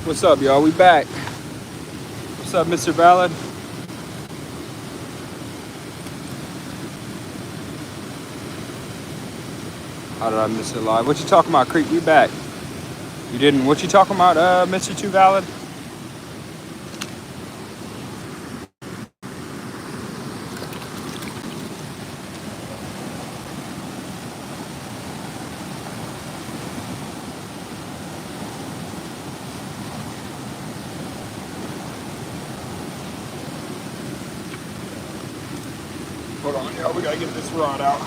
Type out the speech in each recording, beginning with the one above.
What's up, y'all? We back. What's up, Mr. Ballard? How did I miss it live? What you talking about, Creek? We back. You didn't. What you talking about, Mr. Too Valid? Hold on, y'all. We gotta get this rod out.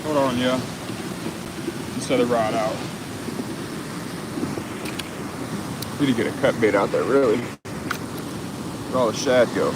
Hold on, yeah. Set the rod out. We need to get a cut bait out there, really. Where'd all the shad go?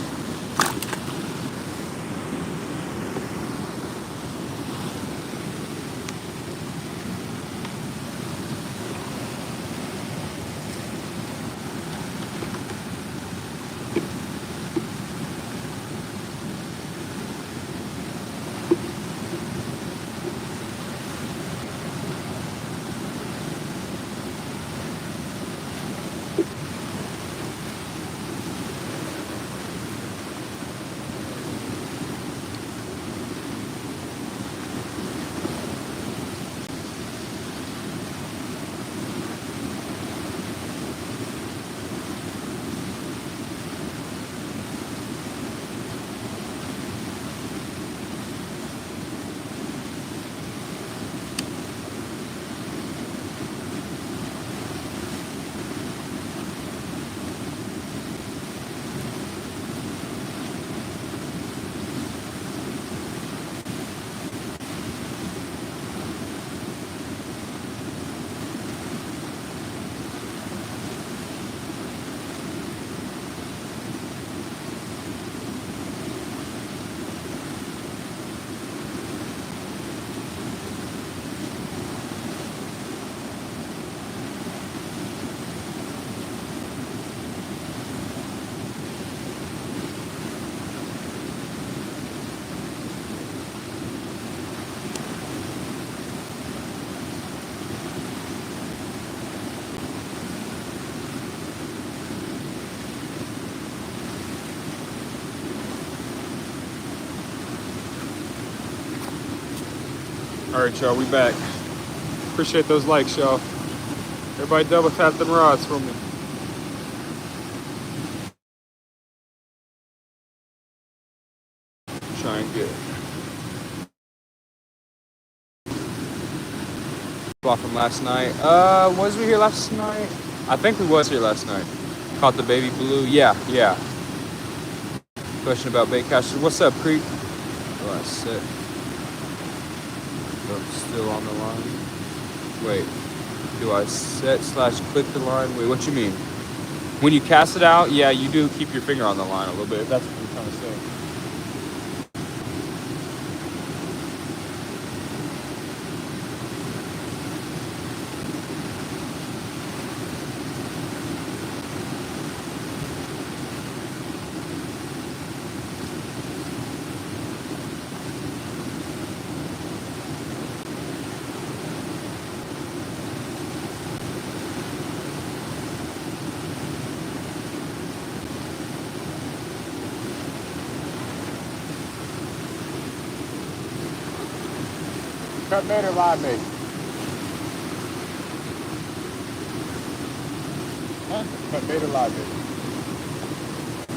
All right, y'all, we back. Appreciate those likes, y'all. Everybody double tap them rods for me. Try and get block from last night. Was we here last night? I think we was here last night. Caught the baby blue. Yeah. Question about bait catchers. What's up, Creek? Oh, I sit. I'm still on the line. Wait, do I set / click the line? Wait, what you mean? When you cast it out, yeah, you do keep your finger on the line a little bit. That's what you're trying to say. Cut bait or live bait? Huh? Cut bait or live bait?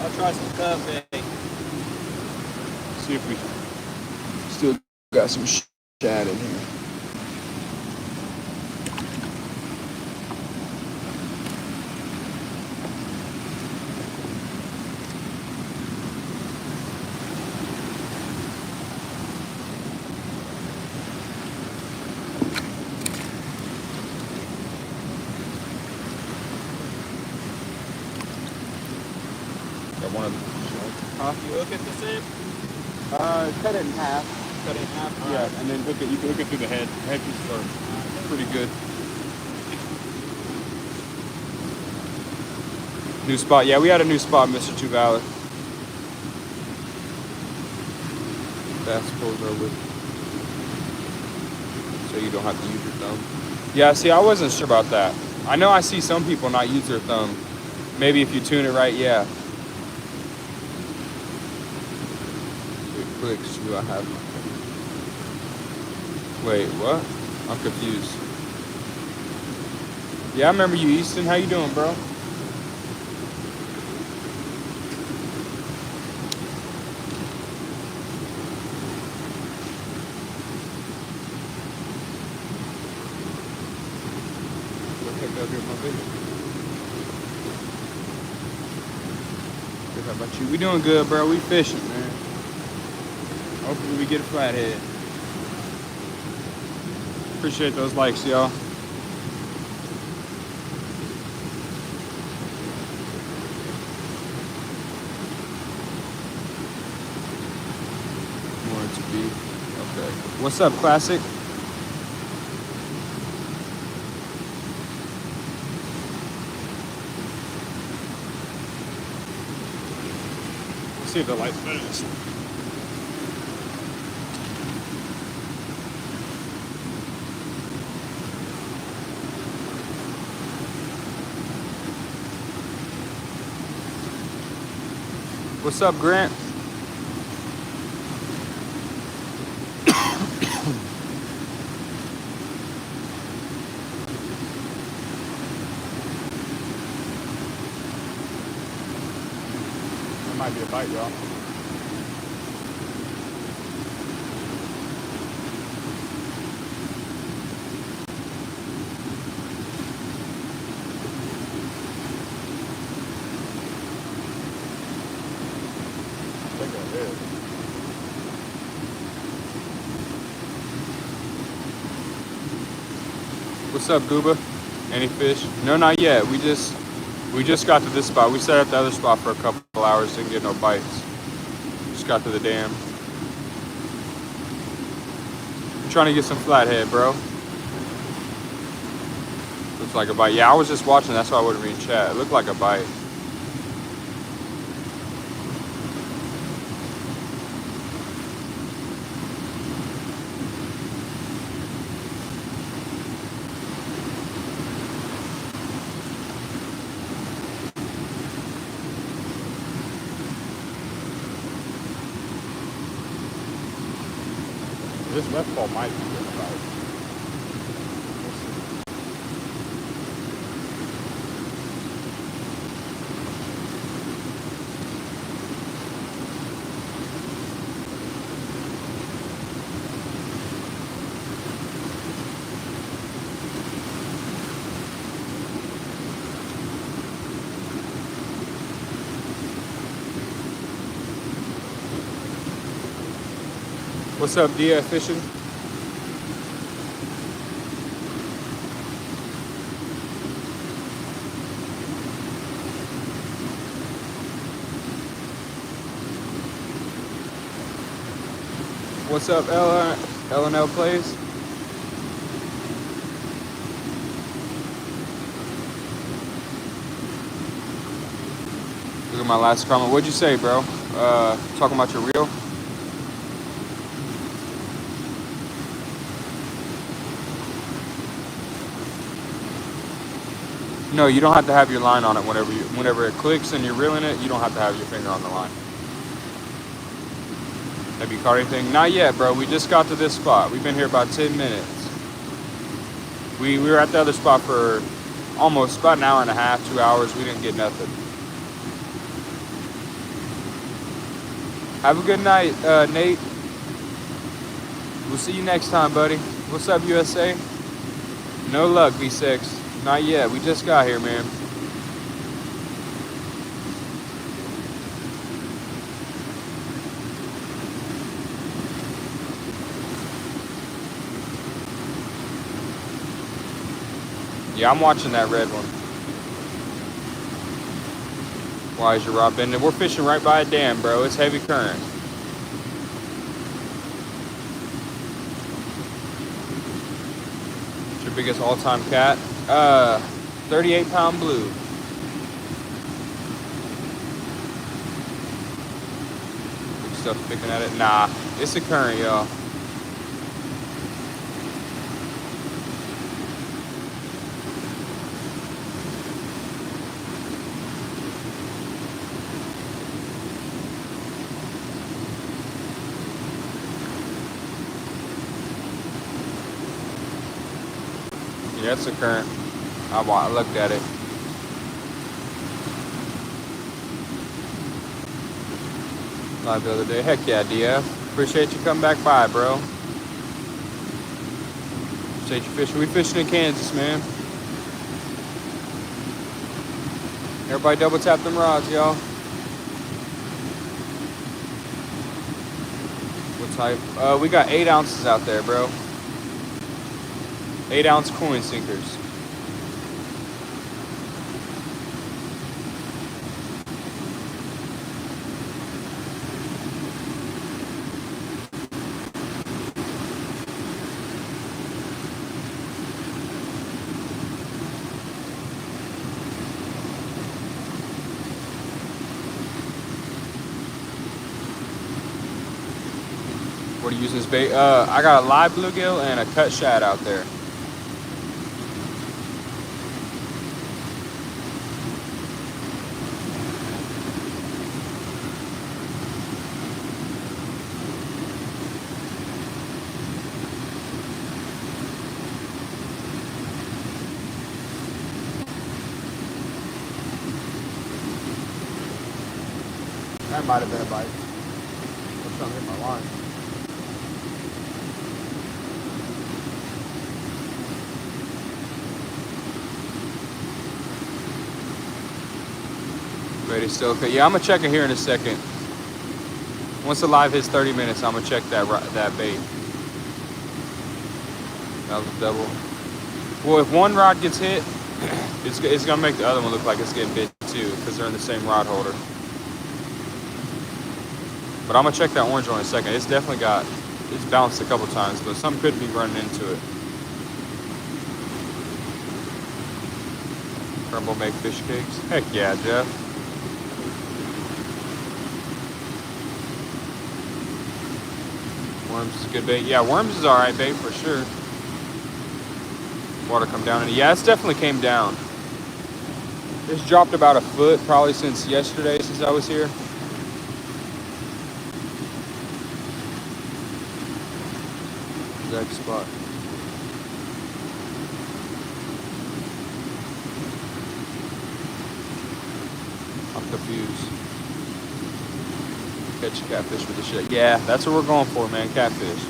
I'll try some cut bait. See if we still got some shad in here. Got one of the coffee. You hook it the same? Cut it in half. Cut it in half? Yeah, and then hook it. You can hook it through the head. The head pieces are pretty good. New spot. Yeah, we had a new spot, Mr. Two Valor. Bass pulls are with, so you don't have to use your thumb. Yeah, see, I wasn't sure about that. I know I see some people not use their thumb. Maybe if you tune it right, yeah. It clicks. Do I have? Wait, what? I'm confused. Yeah, I remember you, Easton. How you doing, bro? How about you? We doing good, bro. We fishing, man. Hopefully we get a flathead. Appreciate those likes, y'all. Want it to be okay. What's up, Classic? See if the light's better this one. What's up, Grant? That might be a bite, y'all. What's up, Gooba? Any fish? No, not yet. We just got to this spot. We set up the other spot for a couple hours, didn't get no bites. Just got to the dam. I'm trying to get some flathead, bro. Looks like a bite. Yeah, I was just watching. That's why I wouldn't read chat. It looked like a bite. This left ball might be good about it. What's up, Dia Fishing? What's up, L&L Plays? Look at my last comment. What'd you say, bro? Talking about your reel? No, you don't have to have your line on it whenever it clicks and you're reeling it. You don't have to have your finger on the line. Have you caught anything? Not yet, bro. We just got to this spot. We've been here about 10 minutes. We were at the other spot for almost about an hour and a half, 2 hours. We didn't get nothing. Have a good night, Nate. We'll see you next time, buddy. What's up, USA? No luck, V6. Not yet. We just got here, man. Yeah, I'm watching that red one. Why is your rod bending? We're fishing right by a dam, bro. It's heavy current. What's your biggest all-time cat? 38-pound blue. Big stuff picking at it. Nah, it's a current, y'all. Yeah, it's a current. I looked at it. Live the other day. Heck yeah, DF. Appreciate you coming back by, bro. Appreciate you fishing. We fishing in Kansas, man. Everybody double tap them rods, y'all. What type? We got 8 ounces out there, bro. 8-ounce coin sinkers. What are you using as bait? I got a live bluegill and a cut shad out there. That might have been a bite. Or something hit my line. Ready still okay. Yeah, I'm gonna check it here in a second. Once the live hits 30 minutes, I'm gonna check that bait. That was a double. Well, if one rod gets hit, it's gonna make the other one look like it's getting bit too, because they're in the same rod holder. But I'm gonna check that orange one in a second. It's definitely it's bounced a couple times, but something could be running into it. Crumble make fish cakes. Heck yeah, Jeff. Worms is good bait. Yeah, worms is alright bait for sure. Water come down. Yeah, it's definitely came down. It's dropped about a foot probably since yesterday, since I was here. Exact spot. I'm confused. Catch a catfish with the shit. Yeah, that's what we're going for, man. Catfish.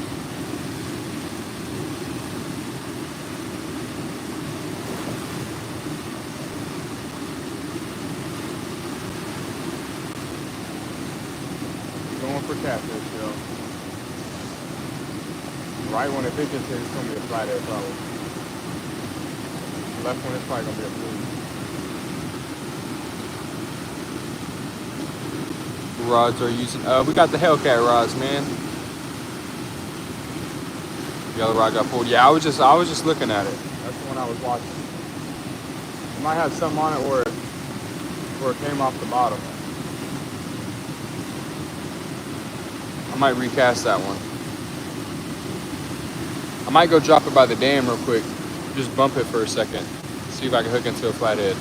Going for catfish, yo. Right when it pitches, it's gonna be a flathead probably. Left one is probably gonna be a blue. Rods are using. We got the Hellcat rods, man. The other rod got pulled. Yeah, I was just looking at it. That's the one I was watching. It might have something on it where it came off the bottom. I might recast that one. I might go drop it by the dam real quick. Just bump it for a second. See if I can hook into a flathead.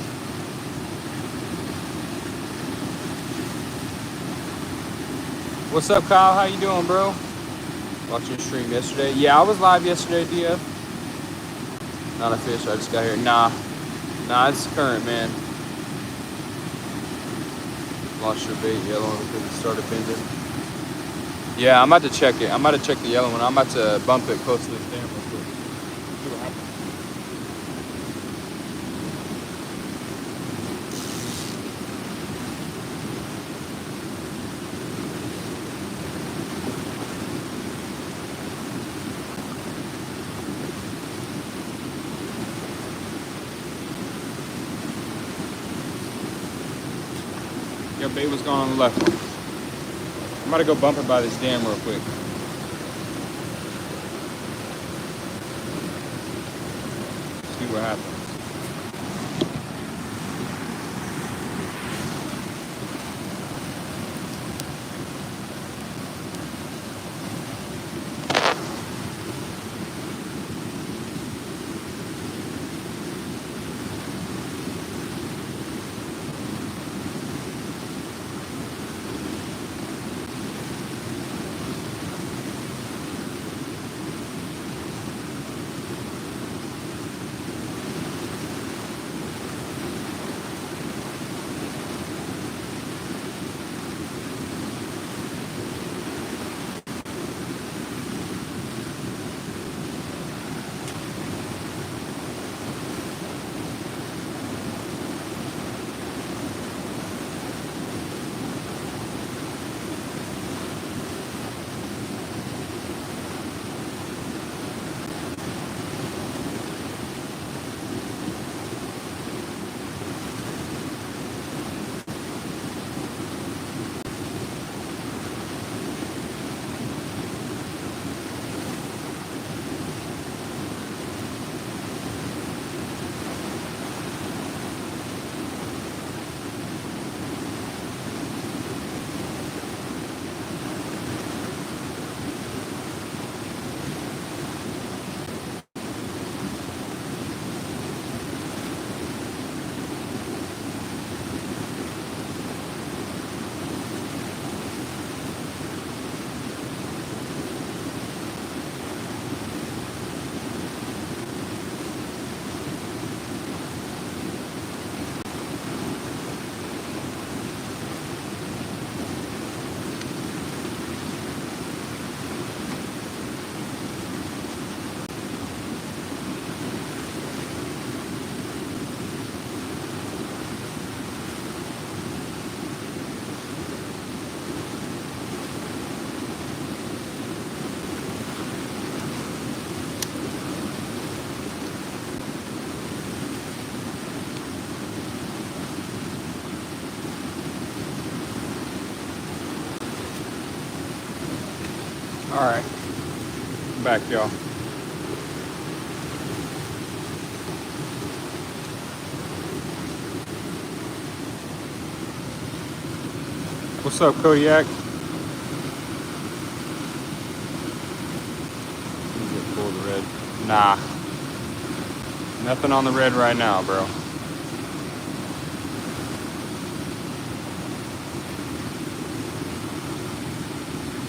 What's up, Kyle? How you doing, bro? Watching your stream yesterday. Yeah, I was live yesterday, DF. Not a fish, I just got here. Nah, it's current, man. Lost your bait, yellow, because it started bending. Yeah, I'm about to check it. I'm about to check the yellow one. I'm about to bump it close to this dam real quick. See what happens. Your bait was gone on the left one. I'm about to go bump it by this dam real quick. See what happens. All right, I'm back, y'all. What's up, Kodiak? Get pull the red. Nah, nothing on the red right now, bro.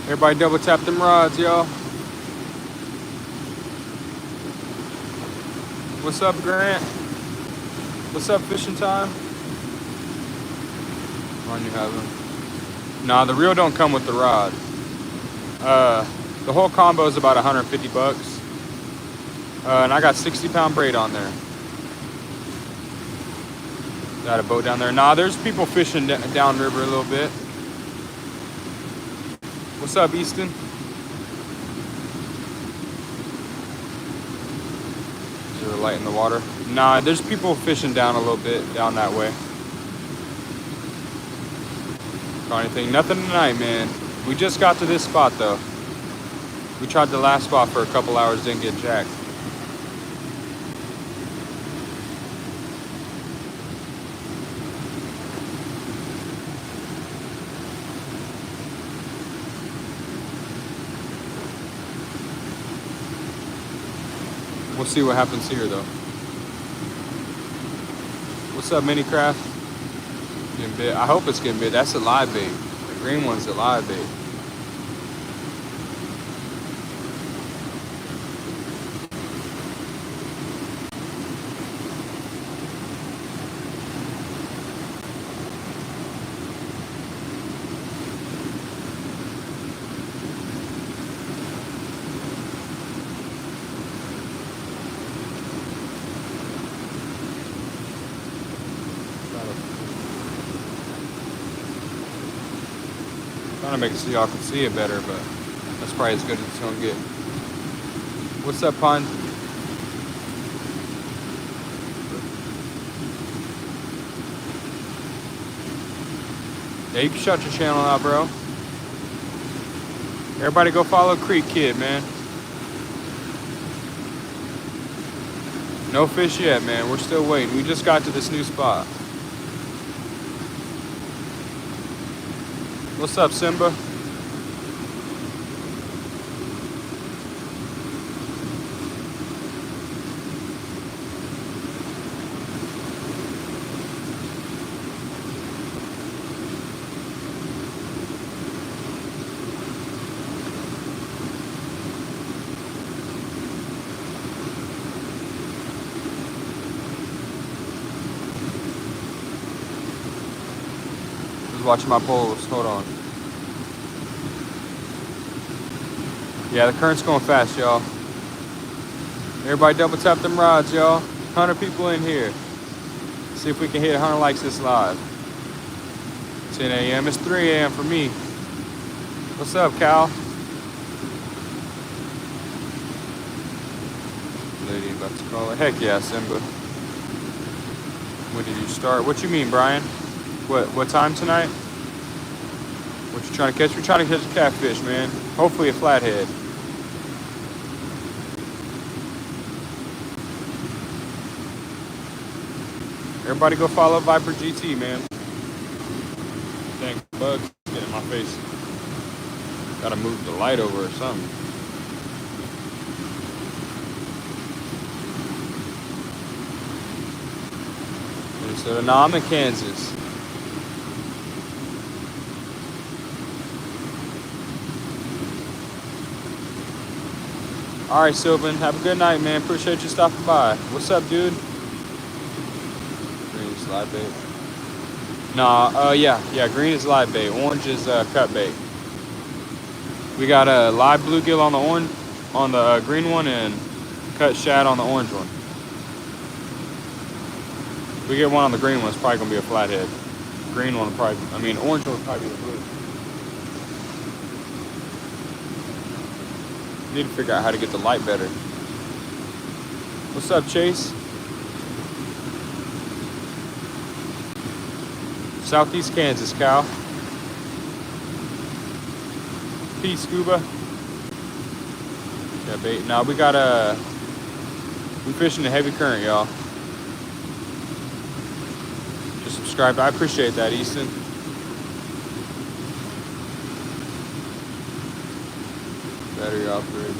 Everybody double tap them rods, y'all. What's up, Grant? What's up, fishing time? On you have them. Nah, the reel don't come with the rod. The whole combo is about 150 bucks. And I got 60-pound braid on there. Got a boat down there. Nah, there's people fishing downriver a little bit. What's up, Easton? Is there a light in the water? Nah, there's people fishing down a little bit, down that way. Got anything? Nothing tonight, man. We just got to this spot, though. We tried the last spot for a couple hours, didn't get jacked. We'll see what happens here, though. What's up, Minicraft? Getting bit. I hope it's getting bit. That's a live bait. The green one's a live bait. Trying to make it so y'all can see it better, but that's probably as good as it's gonna get. What's up, Pun? Yeah, you can shut your channel out, bro. Everybody go follow Creek Kid, man. No fish yet, man. We're still waiting. We just got to this new spot. What's up, Simba? Watching my poles. Hold on. Yeah, the current's going fast, y'all. Everybody double tap them rods, y'all. 100 people in here. See if we can hit 100 likes this live. 10 a.m. It's 3 a.m. for me. What's up, Cal? Lady about to call it. Heck yeah, Simba. When did you start? What you mean, Brian? What time tonight? What you trying to catch? We're trying to catch a catfish, man. Hopefully a flathead. Everybody go follow Viper GT, man. Dang, bugs get in my face. Gotta move the light over or something. So now I'm in Kansas. All right, Sylvan, have a good night, man. Appreciate you stopping by. What's up, dude? Green is live bait. Nah, yeah, green is live bait. Orange is cut bait. We got a live bluegill on the green one, and cut shad on the orange one. If we get one on the green one, it's probably gonna be a flathead. Green one will probably, orange one will probably be the blue. Need to figure out how to get the light better. What's up, Chase? Southeast Kansas, Cal. Pete, Scuba. Got bait. Now we got we fishing a heavy current, y'all. Just subscribe. I appreciate that, Easton. Battery operated.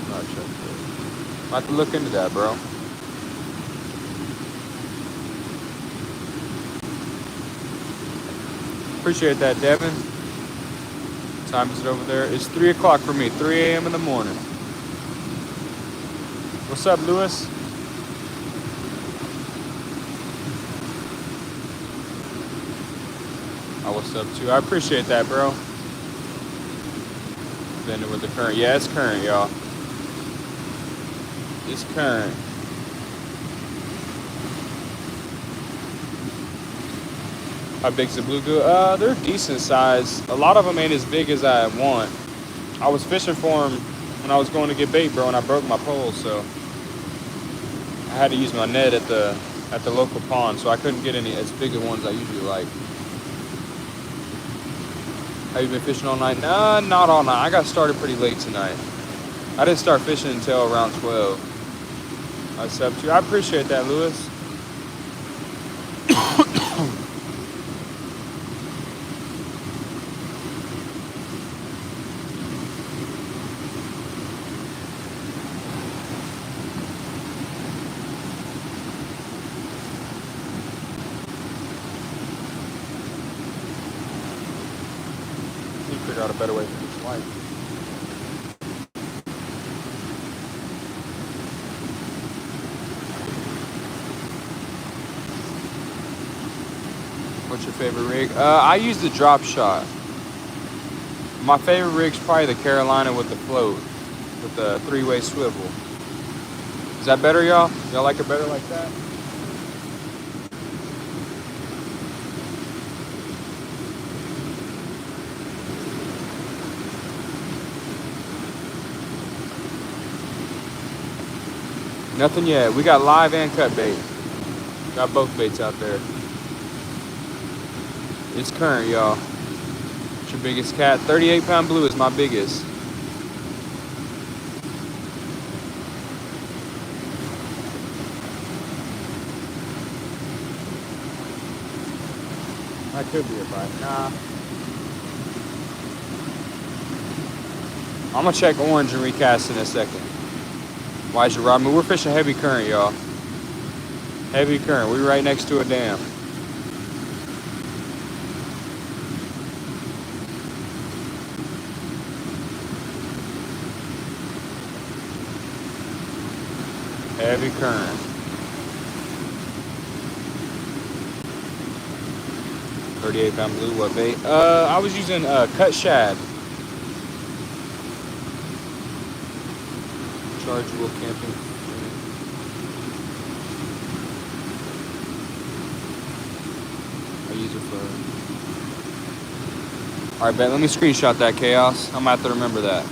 Not checked it. Might have to look into that, bro. Appreciate that, Devin. What time is it over there? It's 3 o'clock for me. 3 a.m. in the morning. What's up, Lewis? Oh, what's up, too? I appreciate that, bro. Bending with the current. Yeah, it's current, y'all. It's current. How big's the bluegill? They're decent size. A lot of them ain't as big as I want. I was fishing for them when I was going to get bait, bro, and I broke my pole, so I had to use my net at the local pond, so I couldn't get any as big of ones I usually like. Have you been fishing all night? Nah, not all night. I got started pretty late tonight. I didn't start fishing until around 12. I sub to you. I appreciate that, Lewis. Figure out a better way to do this light. What's your favorite rig? I use the drop shot. My favorite rig's probably the Carolina with the float, with the 3-way swivel. Is that better, y'all? Y'all like it better like that? Nothing yet. We got live and cut bait. Got both baits out there. It's current, y'all. It's your biggest cat. 38-pound blue is my biggest. That could be a bite. Nah. I'm gonna check orange and recast in a second. Why is your rod move? We're fishing heavy current, y'all. Heavy current. We're right next to a dam. Heavy current. 38-pound blue. What bait? I was using cut shad. Chargeable camping. I use it for. All right, bet. Let me screenshot that, Chaos. I'm gonna have to remember that.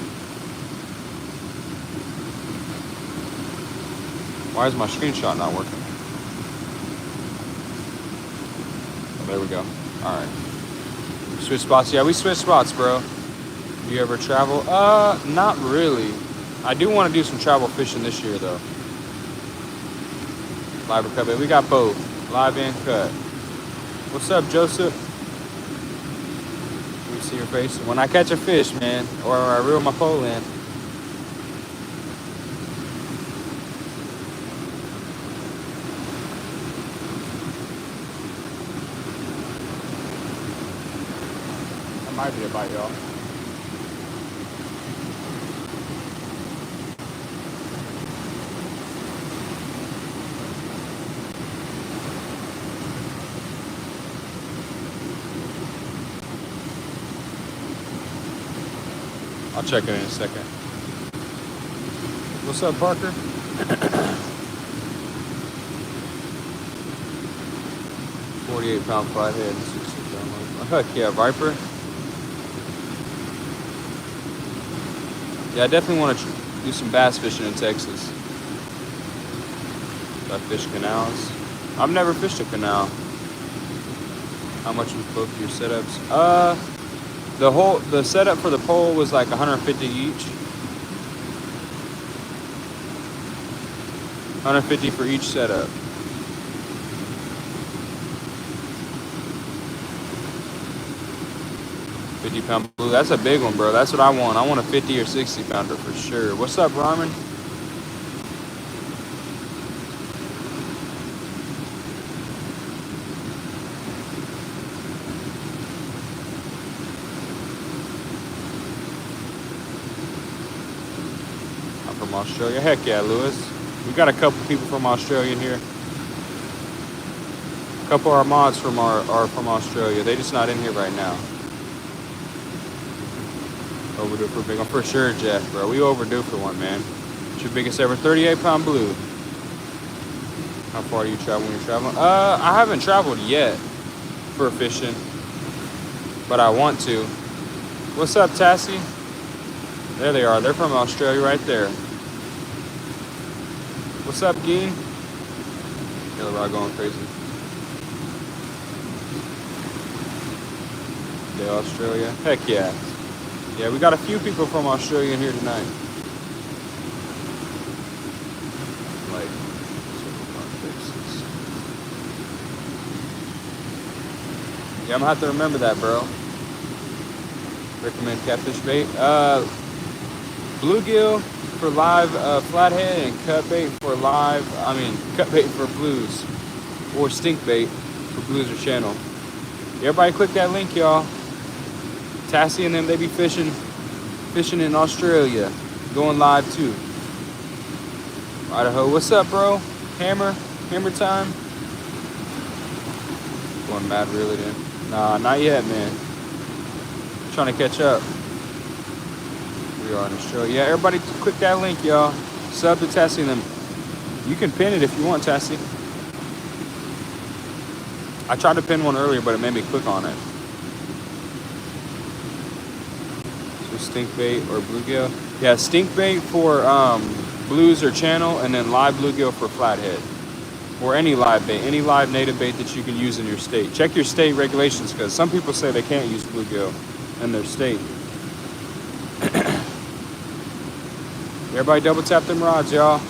Why is my screenshot not working? Oh, there we go. All right. Switch spots. Yeah, we switch spots, bro. Do you ever travel? Not really. I do want to do some travel fishing this year, though. Live or cut bait. We got both. Live and cut. What's up, Joseph? Let me see your face. When I catch a fish, man, or I reel my pole in. That might be a bite, y'all. I'll check it in a second. What's up, Parker? 48-pound flathead. 60-pound. Heck yeah, Viper. Yeah, I definitely want to do some bass fishing in Texas. I fish canals. I've never fished a canal. How much was both your setups? The setup for the pole was like 150 each. 150 for each setup. £50 blue. That's a big one, bro. That's what I want. I want a 50 or 60 pounder for sure. What's up, Ramen? I'm from Australia. Heck yeah, Lewis. We got a couple people from Australia in here. A couple of our mods are from Australia. They just not in here right now. Overdue for a big one. For sure, Jeff, bro. We overdue for one, man. It's your biggest ever 38-pound blue. How far do you travel when you're traveling? I haven't traveled yet for fishing, but I want to. What's up, Tassie? There they are. They're from Australia right there. What's up, Geen? Yellow rod going crazy. Yeah, Australia. Heck yeah. Yeah, we got a few people from Australia in here tonight. Like, yeah, I'm gonna have to remember that, bro. Recommend catfish bait. Bluegill for live flathead and cut bait for cut bait for blues. Or stink bait for blues or channel. Everybody click that link, y'all. Tassie and them, they be fishing in Australia. Going live too. Idaho, what's up, bro? Hammer time. Going mad really then. Nah, not yet, man. Trying to catch up. We are in Australia. Yeah, everybody click that link, y'all. Sub to Tassie and them. You can pin it if you want, Tassie. I tried to pin one earlier, but it made me click on it. So stink bait or bluegill. Yeah, stink bait for Blues or channel, and then live bluegill for flathead. Or any live bait, any live native bait that you can use in your state. Check your state regulations, because some people say they can't use bluegill in their state. Everybody double tap them rods, y'all.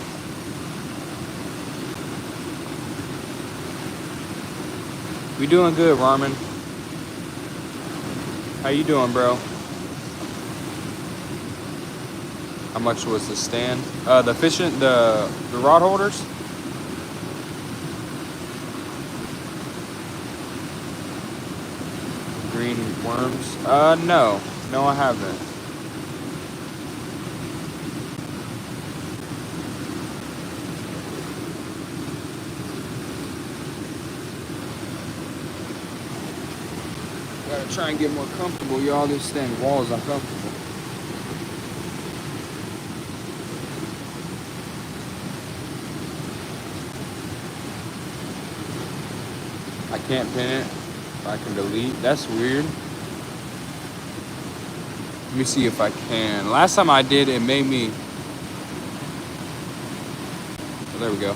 We doing good, Ramen. How you doing, bro? How much was the stand? The fishing, the rod holders? Green worms? No. No, I haven't. Gotta try and get more comfortable, y'all. This dang wall is uncomfortable. I can't pin it. I can delete. That's weird. Let me see if I can. Last time I did, it made me... Oh, there we go.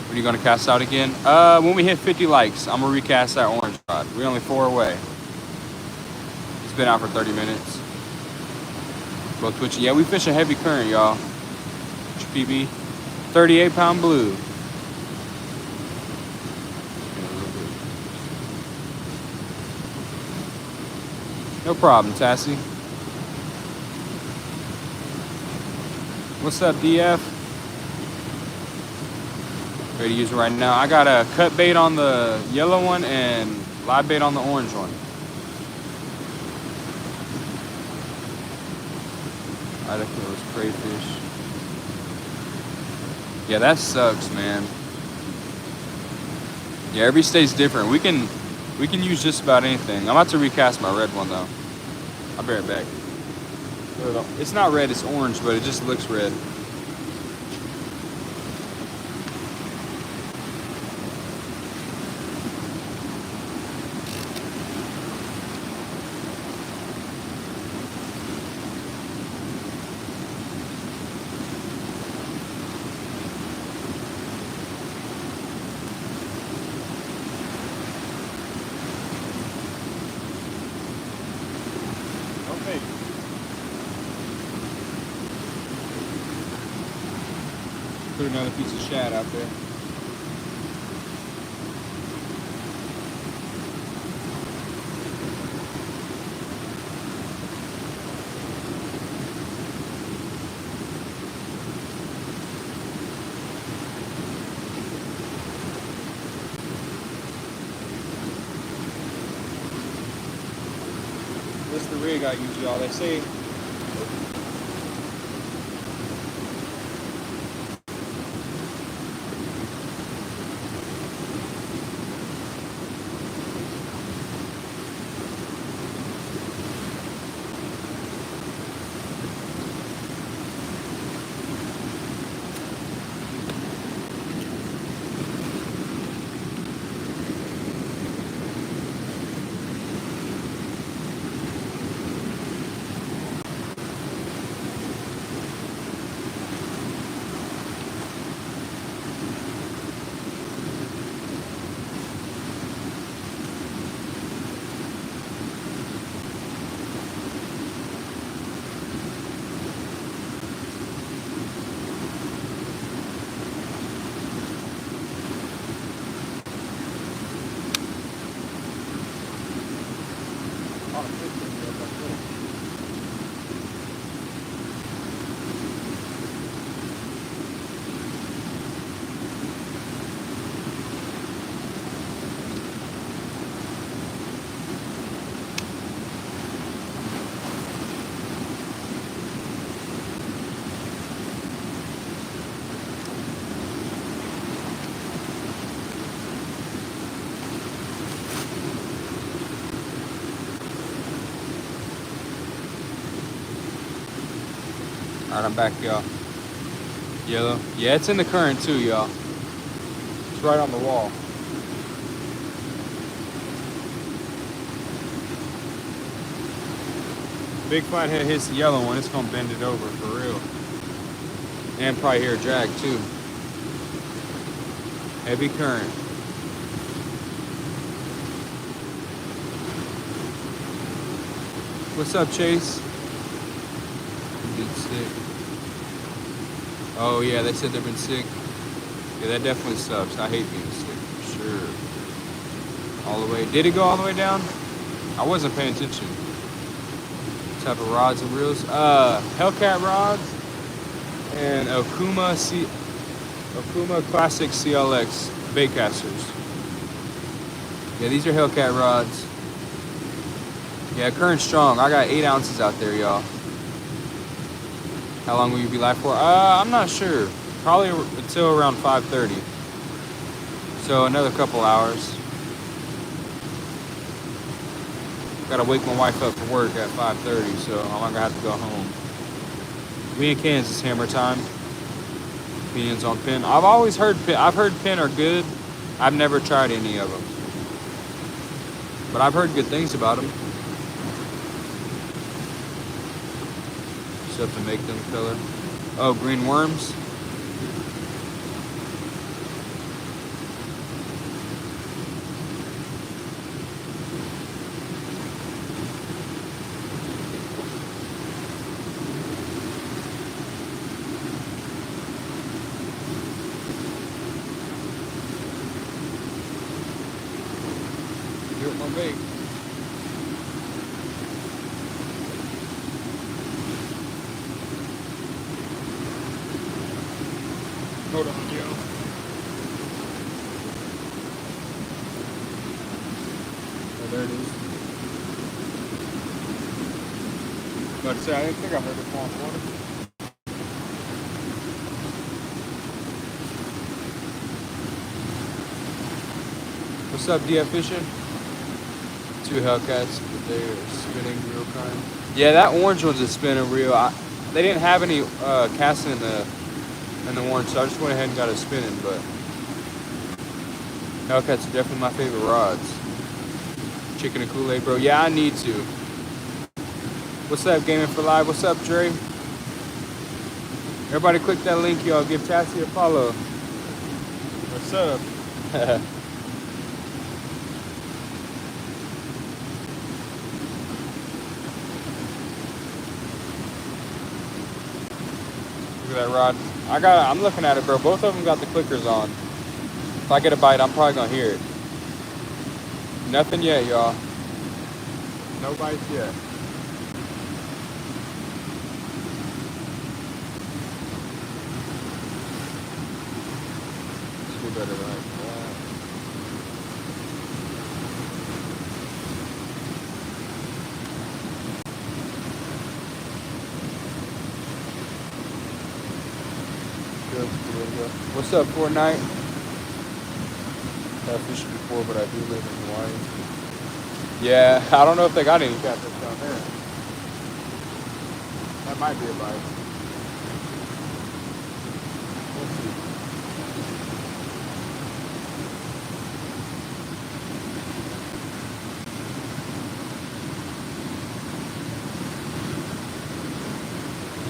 When are you gonna cast out again? When we hit 50 likes, I'm gonna recast that orange rod. We're only 4 away. It's been out for 30 minutes. Both twitching. Yeah, we fish a heavy current, y'all. PB. 38-pound blue. No problem, Tassie. What's up, DF? Ready to use it right now. I got a cut bait on the yellow one and live bait on the orange one. I think it was crayfish. Yeah, that sucks, man. Yeah, every state's different. We can use just about anything. I'm about to recast my red one though. I'll be right back. It's not red, it's orange, but it just looks red. Put another piece of shad out there. This is the rig I use, y'all. They say Alright, I'm back, y'all. Yellow. Yeah, it's in the current too, y'all. It's right on the wall. Big flathead hits the yellow one, it's gonna bend it over for real. And probably hear a drag too. Heavy current. What's up, Chase? Being sick. Oh yeah, they said they've been sick. Yeah, that definitely sucks. I hate being sick for sure. All the way. Did it go all the way down? I wasn't paying attention. What type of rods and reels? Hellcat rods and Okuma Classic CLX baitcasters. Yeah, these are Hellcat rods. Yeah, current strong. I got 8 ounces out there, y'all. How long will you be live for? I'm not sure. Probably until around 5:30. So another couple hours. Gotta wake my wife up for work at 5:30, so I'm gonna have to go home. We in Kansas, hammer time. Opinions on pin. I've always heard pin. I've heard pin are good. I've never tried any of them, but I've heard good things about them. Stuff to make them color. Oh, green worms. Get my bait. Hold on, yo. Oh, there it is. But I didn't think I heard it fall in water. What's up, DF Fishing? 2 Hellcats, but they're spinning real kind. Yeah, that orange one's a spinning reel. They didn't have any casting in the orange, so I just went ahead and got it spinning. But Hellcats are definitely my favorite rods. Chicken and Kool-Aid, bro. Yeah, I need to. What's up, Gaming for Live? What's up, Dre? Everybody click that link, y'all. Give Chassie a follow. What's up? Look at that rod. I'm looking at it, bro. Both of them got the clickers on. If I get a bite, I'm probably gonna hear it. Nothing yet, y'all. No bites yet. Let's do better like that. What's up, Fortnite? I've fished before, but I do live in Hawaii. Yeah, I don't know if they got any catfish down there. That might be a bite. We'll see.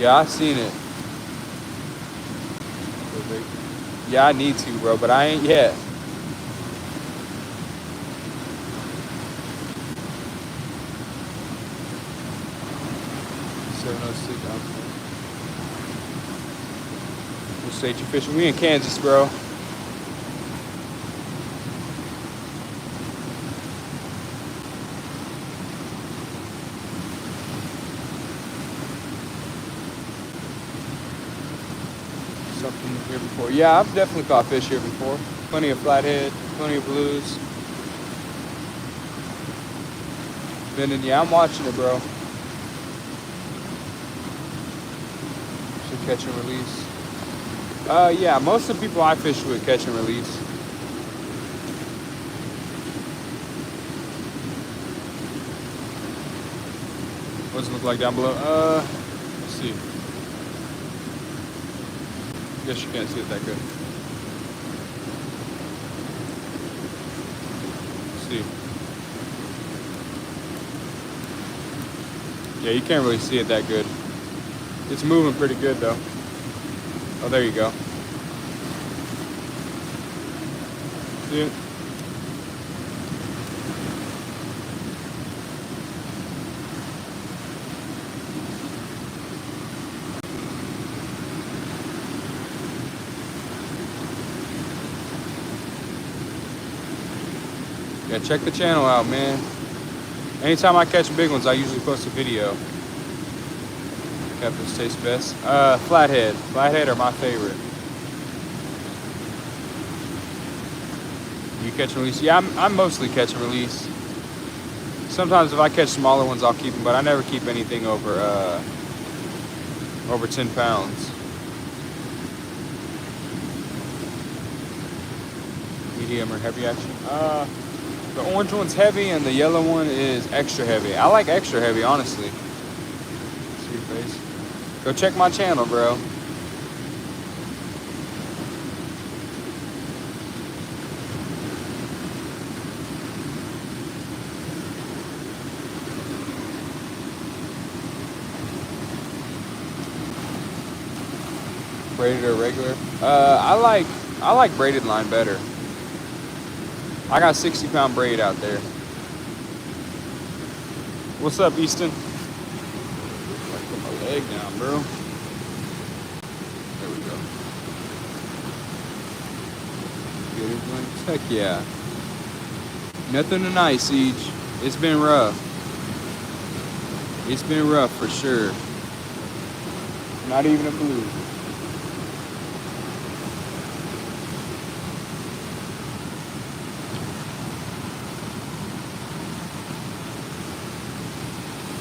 Yeah, I've seen it. Yeah, I need to, bro, but I ain't yet. What state you fishing? We in Kansas, bro. Something here before. Yeah, I've definitely caught fish here before. Plenty of flathead, plenty of blues. Bending, yeah, I'm watching it, bro. Should catch and release. Yeah, most of the people I fish with catch and release. What does it look like down below? Let's see. Guess you can't see it that good. Let's see. Yeah, you can't really see it that good. It's moving pretty good though. Oh, there you go. See it? Yeah, check the channel out, man. Anytime I catch big ones, I usually post a video. Catfish tastes best. Flathead. Flathead are my favorite. You catch and release? Yeah, I'm mostly catch and release. Sometimes if I catch smaller ones, I'll keep them, but I never keep anything over 10 pounds. Medium or heavy action? The orange one's heavy and the yellow one is extra heavy. I like extra heavy, honestly. See your face? Go check my channel, bro. Braided or regular? I like braided line better. I got 60-pound braid out there. What's up, Easton? I put my leg down, bro. There we go. Get it, man. Heck yeah. Nothing tonight, Siege. It's been rough. It's been rough for sure. Not even a blue.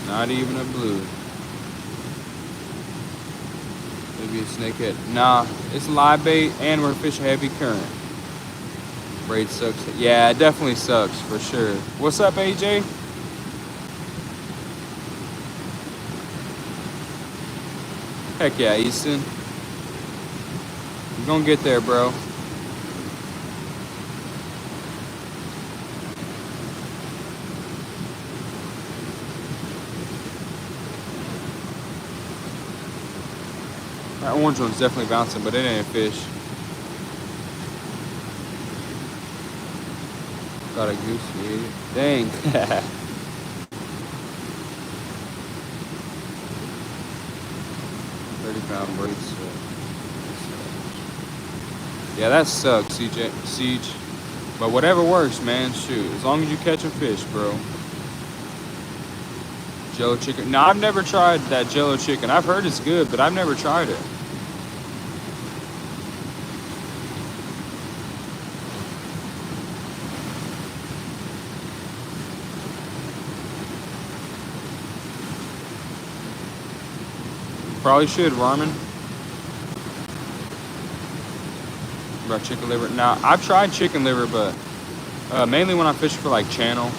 Not even a blue. Maybe a snakehead. Nah, it's live bait and we're fishing heavy current. Braid sucks. Yeah, it definitely sucks for sure. What's up, AJ? Heck yeah, Easton. You're gonna get there, bro. That orange one's definitely bouncing, but it ain't a fish. Got a goose, yeah. Dang. 30-pound braids. Yeah, that sucks, Siege. But whatever works, man. Shoot, as long as you catch a fish, bro. Jello chicken. No, I've never tried that Jello chicken. I've heard it's good, but I've never tried it. Probably should, Ramen. About chicken liver. Now, I've tried chicken liver, but mainly when I'm fishing for like channel.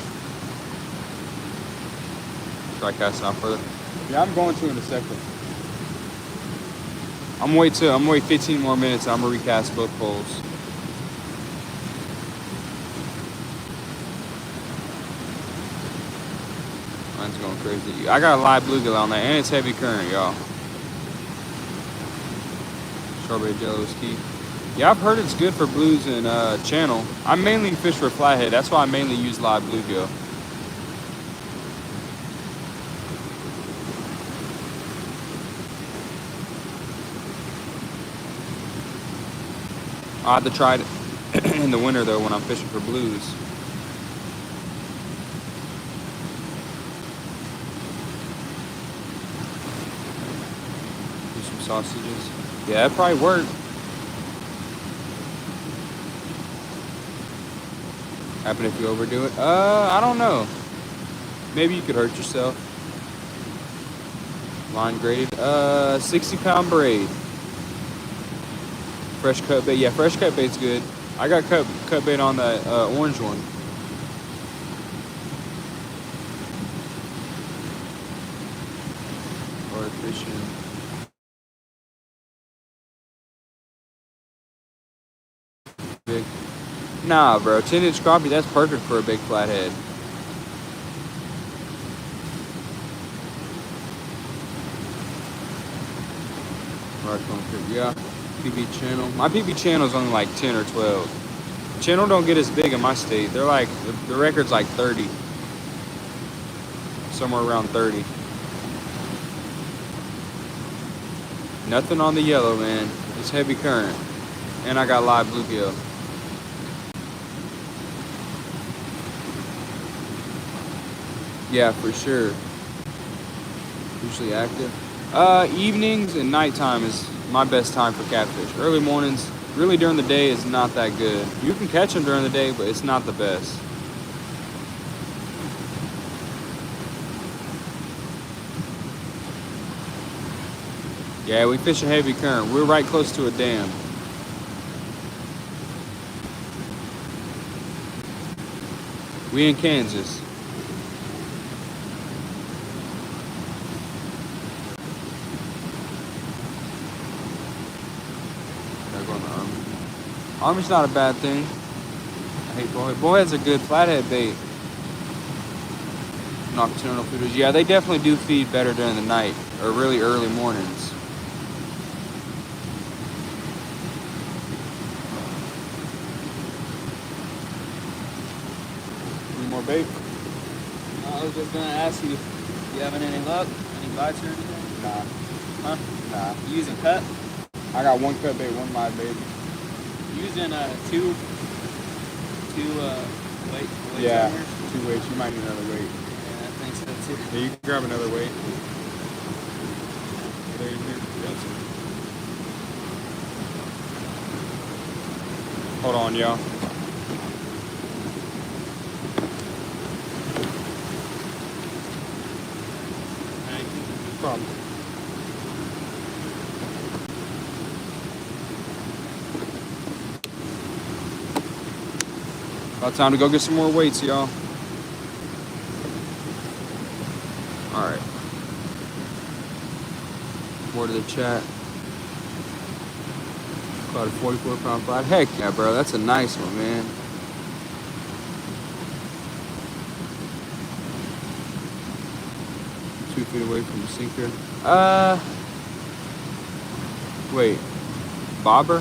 Try casting out further. Yeah, I'm going to in a second. I'm gonna wait 15 more minutes and I'm gonna recast both poles. Mine's going crazy. I got a live bluegill on there and it's heavy current, y'all. Strawberry jello is key. Yeah, I've heard it's good for blues and channel. I mainly fish for flathead. That's why I mainly use live bluegill. I have to try it in the winter though when I'm fishing for blues. Do some sausages. Yeah, that probably worked. Happen if you overdo it? I don't know. Maybe you could hurt yourself. Line graded. 60-pound braid. Fresh cut bait. Yeah, fresh cut bait's good. I got cut bait on that orange one. Or fishing. Big. Nah, bro. 10-inch crappie, that's perfect for a big flathead. Right, yeah. PB channel. My PB channel is only like 10 or 12. Channel don't get as big in my state. They're like, the record's like 30. Somewhere around 30. Nothing on the yellow, man. It's heavy current. And I got live bluegill. Yeah, for sure. Usually active. Evenings and nighttime is my best time for catfish. Early mornings, really during the day is not that good. You can catch them during the day, but it's not the best. Yeah, we fish a heavy current. We're right close to a dam. We in Kansas. Army's not a bad thing. I hate bullhead. Bullheads are good. Flathead bait. Nocturnal feeders. Yeah, they definitely do feed better during the night or really early mornings. Any more bait? I was just gonna ask you, you having any luck? Any bites or anything? Nah. Huh? Nah. You using cut? I got one cut bait, one live bait. Using two weight yeah, timers? 2 weights. You might need another weight. Yeah, I think so too. Yeah, you can grab another weight. Hold on, y'all. Thank you. No problem. About time to go get some more weights, y'all. Alright. More to the chat. Caught a 44-pound flat. Heck yeah, bro. That's a nice one, man. Two feet away from the sinker. Wait. Bobber?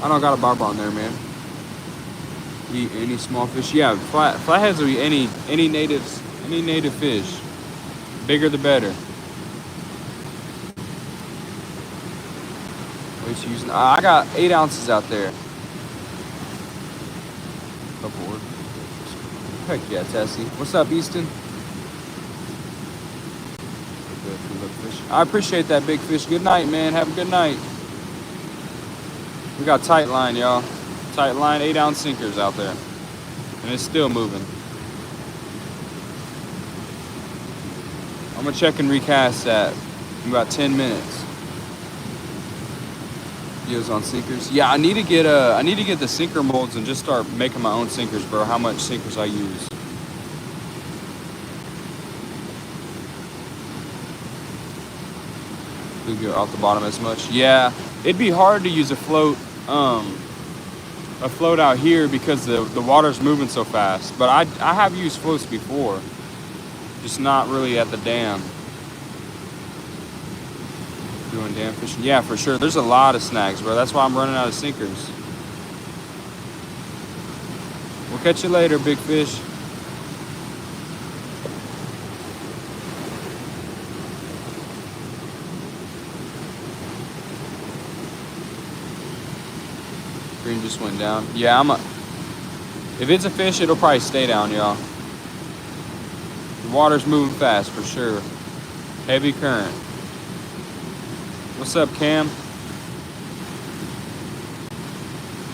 I don't got a bobber on there, man. Eat any small fish. Yeah, flatheads will eat any native fish. Bigger the better. What you using? I got 8 ounces out there. Aboard. Heck yeah, Tessie. What's up, Easton? I appreciate that, big fish. Good night, man. Have a good night. We got tight line, y'all. Tight line, 8-ounce sinkers out there. And it's still moving. I'm gonna check and recast that in about 10 minutes. Deals on sinkers. Yeah, I need to get the sinker molds and just start making my own sinkers, bro. How much sinkers I use. Go off the bottom as much. Yeah, it'd be hard to use a float out here because the water's moving so fast. But I have used floats before, just not really at the dam. Doing dam fishing, yeah, for sure. There's a lot of snags, bro. That's why I'm running out of sinkers. We'll catch you later, big fish. Green just went down. Yeah, if it's a fish, it'll probably stay down, y'all. The water's moving fast for sure. Heavy current. What's up, Cam?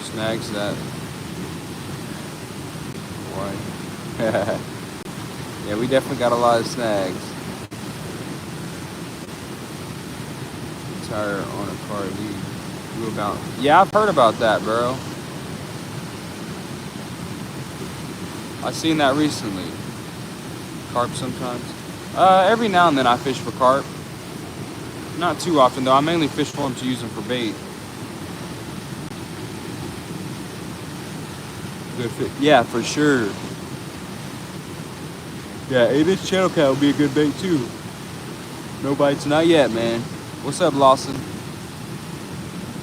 Snags that. Boy. Yeah, we definitely got a lot of snags. Tire on a car lead. About, yeah, I've heard about that, bro. I've seen that recently. Carp sometimes. Every now and then I fish for carp. Not too often though. I mainly fish for them to use them for bait. Good fit. Yeah, for sure. Yeah, 8-inch channel cat would be a good bait too. No bites, not yet, man. What's up, Lawson?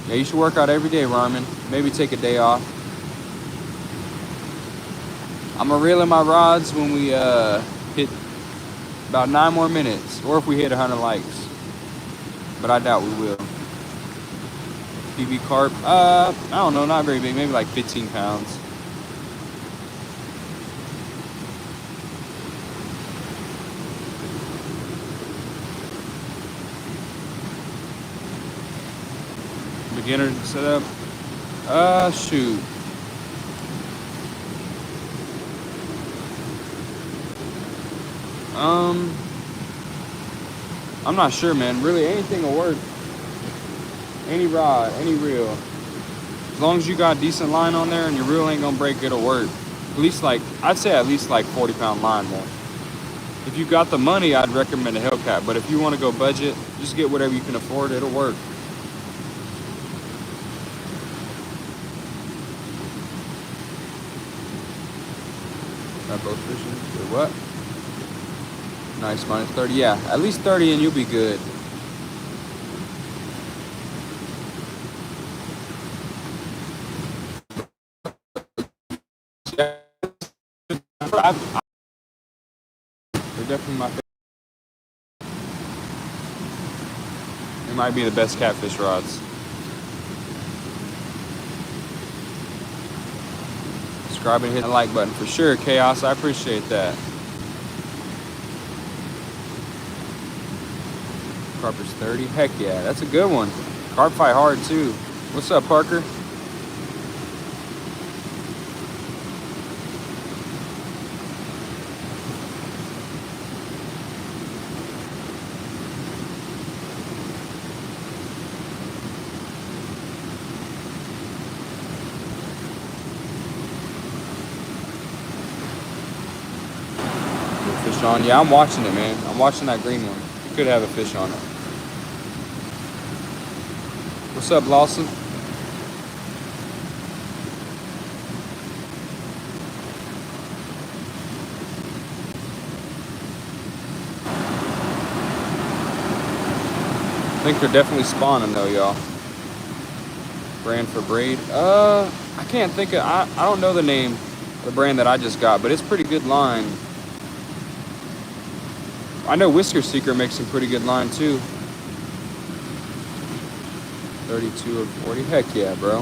Yeah, you should work out every day, Ryman. Maybe take a day off. I'm gonna reel in my rods when we hit about 9 more minutes, or if we hit 100 likes. But I doubt we will. PB carp, I don't know, not very big, maybe like 15 pounds. Beginner setup. Shoot. I'm not sure, man. Really, anything will work. Any rod, any reel. As long as you got decent line on there and your reel ain't gonna break, it'll work. At least like, I'd say at least like 40-pound line though. If you got the money, I'd recommend a Hellcat. But if you want to go budget, just get whatever you can afford. It'll work. Got both fishing. Wait, what? Nice, minus 30. Yeah, at least 30 and you'll be good. They're definitely my favorite. They might be the best catfish rods. Subscribe and hit the like button for sure, Chaos. I appreciate that. Carper's 30. Heck yeah, that's a good one. Carp fight hard too. What's up, Parker? Fish on. Yeah, I'm watching it, man. I'm watching that green one. You could have a fish on it. What's up, Lawson? I think they're definitely spawning though, y'all. Brand for braid. I can't think of. I don't know the name of the brand that I just got, but it's pretty good line. I know Whisker Seeker makes some pretty good line too. 32 or 40. Heck yeah, bro.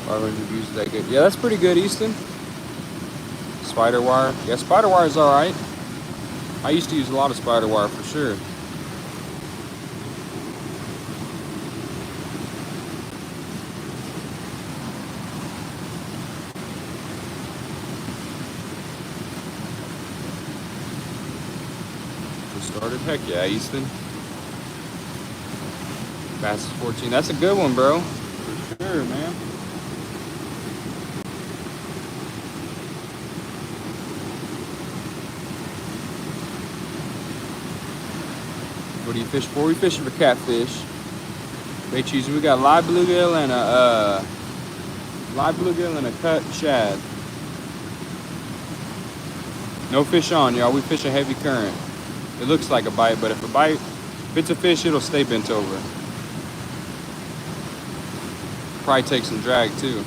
500 views, is that good? Yeah, that's pretty good, Easton. Spider wire. Yeah, spider wire is alright. I used to use a lot of spider wire for sure. Started. Heck yeah, Easton. Fastest 14. That's a good one, bro. For sure, man. What do you fish for? We fishing for catfish. Bait cheese. We got live bluegill and a cut shad. No fish on, y'all. We fish a heavy current. It looks like a bite, but if it's a fish, it'll stay bent over. Probably take some drag too.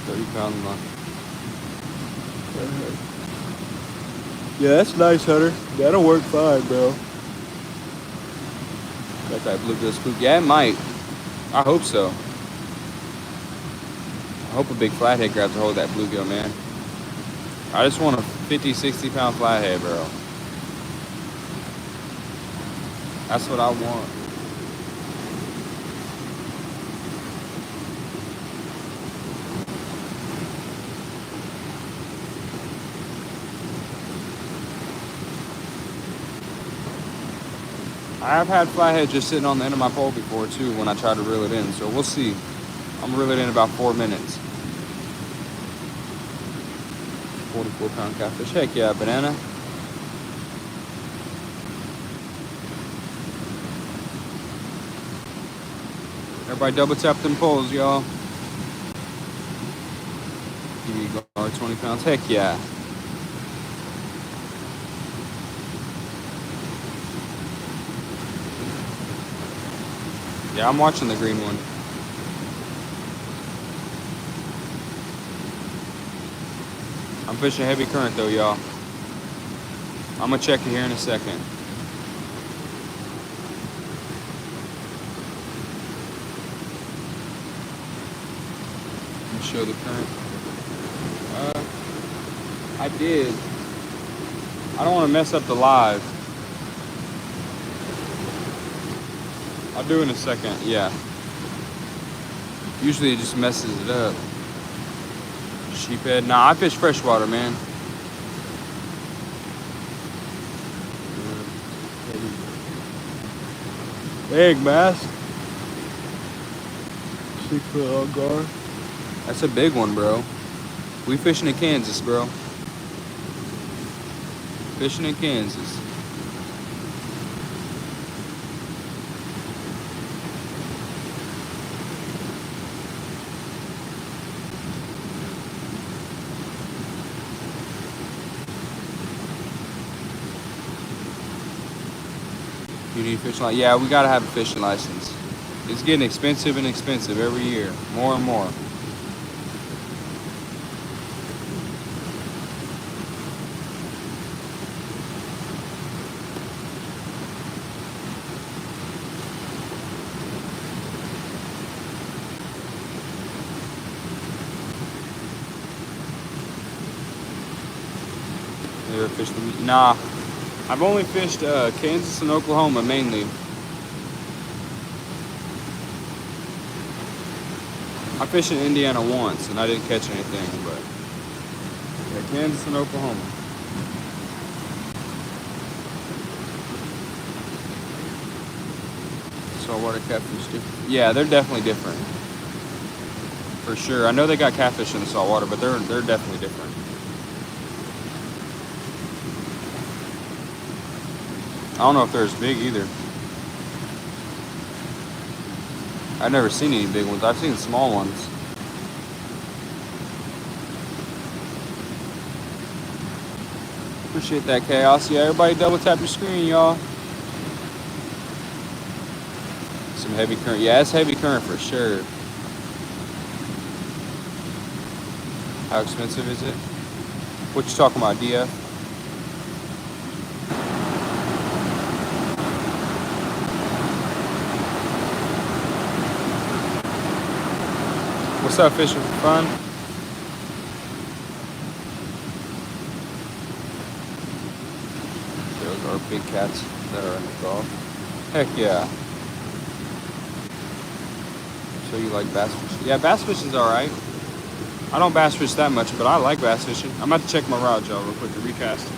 £30 line. Yeah, that's nice, Hunter. That'll work fine, bro. Got that bluegill spook. Yeah, it might. I hope so. I hope a big flathead grabs a hold of that bluegill, man. I just want a 50, 60 pound flathead, bro. That's what I want. I've had flathead just sitting on the end of my pole before too when I try to reel it in, so we'll see. I'm gonna reel it in about 4 minutes. 44-pound catfish. Heck yeah, banana. Everybody double tap them poles, y'all. Give me guard 20 pounds. Heck yeah. Yeah, I'm watching the green one. I'm fishing heavy current though, y'all. I'm gonna check it here in a second. Let me show the current. I did. I don't want to mess up the live. I'll do it in a second, yeah. Usually it just messes it up. Sheephead. Nah, I fish freshwater, man. Egg bass. 6 foot on guard. That's a big one, bro. We fishing in Kansas, bro. Fishing in Kansas. You need a fishing license? Yeah, we gotta have a fishing license. It's getting expensive and expensive every year, more and more. You ever fished the... Nah, I've only fished Kansas and Oklahoma mainly. I fished in Indiana once and I didn't catch anything, but yeah, Kansas and Oklahoma. Saltwater catfish different. Yeah, they're definitely different. For sure. I know they got catfish in the saltwater, but they're definitely different. I don't know if they're as big either. I've never seen any big ones. I've seen small ones. Appreciate that, Chaos. Yeah, everybody double tap your screen, y'all. Some heavy current. Yeah, it's heavy current for sure. How expensive is it? What you talking about, DF? What's up, fishing for fun? Those are big cats that are in the Gulf. Heck yeah. So you like bass fishing? Yeah, bass fishing's alright. I don't bass fish that much, but I like bass fishing. I'm about to check my rod, y'all, real quick to recast.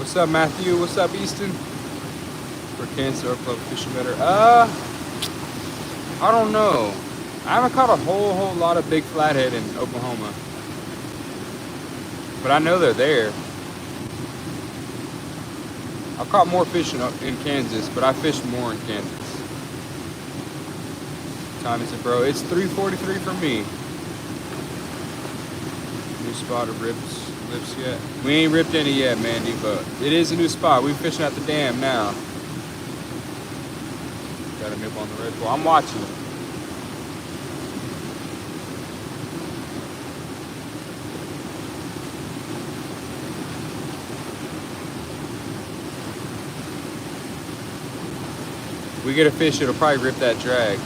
What's up, Matthew? What's up, Easton? For Kansas or Club fishing better? I don't know. I haven't caught a whole lot of big flathead in Oklahoma, but I know they're there. I caught more fish in Kansas, but I fished more in Kansas. Time is it, bro? It's 3:43 for me. New spot of lips yet? We ain't ripped any yet, Mandy, but it is a new spot. We fishing at the dam now. Got a nip on the red pole. I'm watching it. We get a fish, it'll probably rip that drag.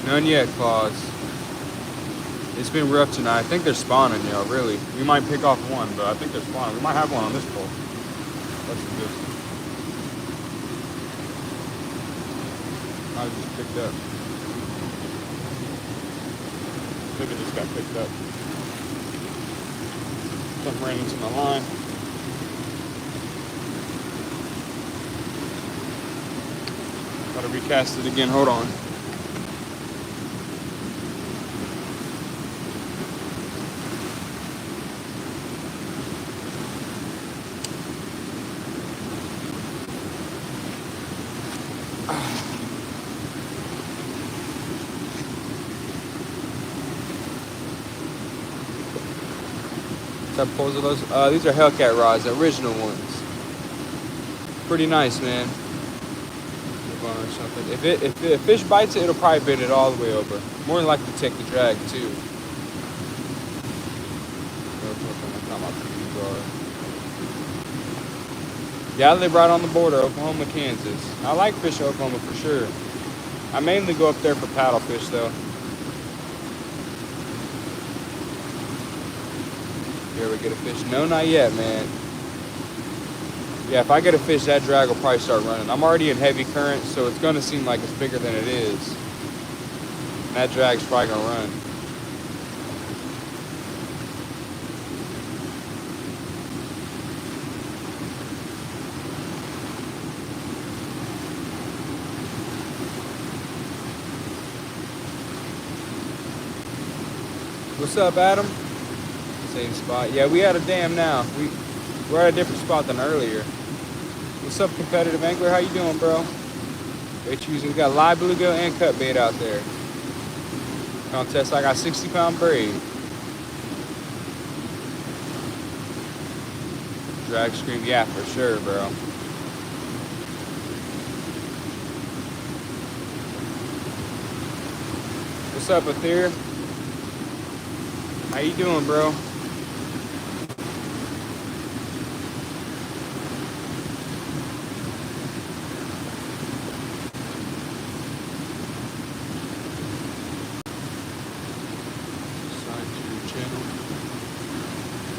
None yet, Claus. It's been rough tonight. I think they're spawning, y'all, really. We might pick off one, but I think they're spawning. We might have one on this pole. That's good. I just picked up. I think it just got picked up. Something ran into my line. Gotta recast it again. Hold on. What poles are those? These are Hellcat rods, the original ones. Pretty nice, man. Or something. If a fish bites it, it'll probably bend it all the way over. More than likely to take the drag too. Yeah, I live right on the border, Oklahoma, Kansas. I like fishing Oklahoma for sure. I mainly go up there for paddlefish though. You ever get a fish? No, not yet, man. Yeah, if I get a fish, that drag will probably start running. I'm already in heavy current, so it's going to seem like it's bigger than it is. And that drag's probably going to run. What's up, Adam? Same spot. Yeah, we at a dam now. We're at a different spot than earlier. What's up, competitive angler? How you doing, bro? Bait choosing. We got live bluegill and cut bait out there. Contest. I got 60-pound braid. Drag scream. Yeah, for sure, bro. What's up, Aether? How you doing, bro?